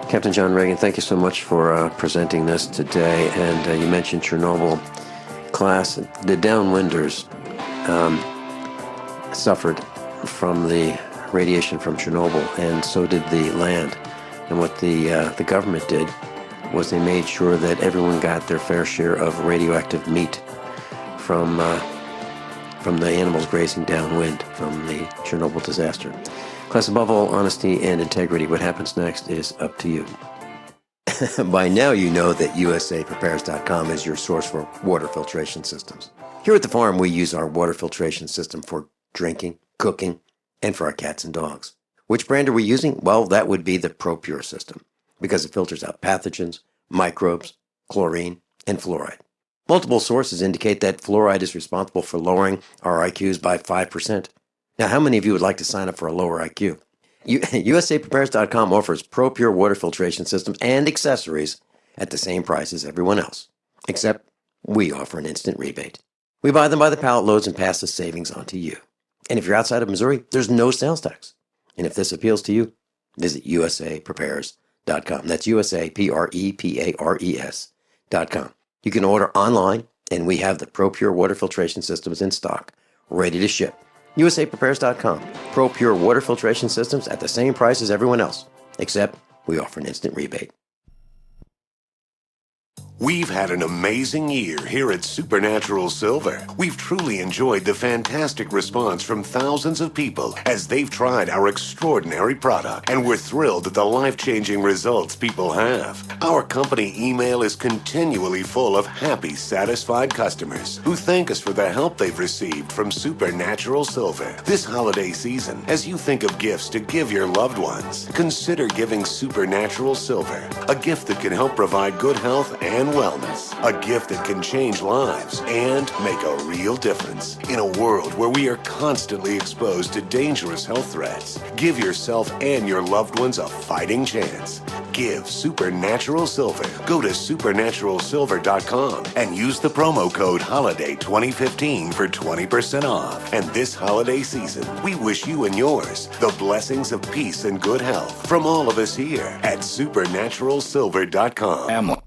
Captain John Regan, thank you so much for presenting this today. And you mentioned Chernobyl. Class, the downwinders suffered from the radiation from Chernobyl, and so did the land. And what the government did was they made sure that everyone got their fair share of radioactive meat from the animals grazing downwind from the Chernobyl disaster. Class, above all honesty and integrity, what happens next is up to you. By now you know that USAPrepares.com is your source for water filtration systems. Here at the farm, we use our water filtration system for drinking, cooking, and for our cats and dogs. Which brand are we using? Well, that would be the ProPure system, because it filters out pathogens, microbes, chlorine, and fluoride. Multiple sources indicate that fluoride is responsible for lowering our IQs by 5%. Now, how many of you would like to sign up for a lower IQ? USAPrepares.com offers ProPure water filtration systems and accessories at the same price as everyone else, except we offer an instant rebate. We buy them by the pallet loads and pass the savings on to you. And if you're outside of Missouri, there's no sales tax. And if this appeals to you, visit USAPrepares.com. That's USAPrepares.com. You can order online, and we have the ProPure water filtration systems in stock, ready to ship. USAPrepares.com. ProPure water filtration systems at the same price as everyone else, except we offer an instant rebate. We've had an amazing year here at Supernatural Silver. We've truly enjoyed the fantastic response from thousands of people as they've tried our extraordinary product, and we're thrilled at the life-changing results people have. Our company email is continually full of happy, satisfied customers who thank us for the help they've received from Supernatural Silver. This holiday season, as you think of gifts to give your loved ones, consider giving Supernatural Silver, a gift that can help provide good health and wellness, a gift that can change lives and make a real difference. In a world where we are constantly exposed to dangerous health threats, give yourself and your loved ones a fighting chance. Give Supernatural Silver. Go to supernaturalsilver.com and use the promo code HOLIDAY2015 for 20% off. And this holiday season, we wish you and yours the blessings of peace and good health from all of us here at supernaturalsilver.com.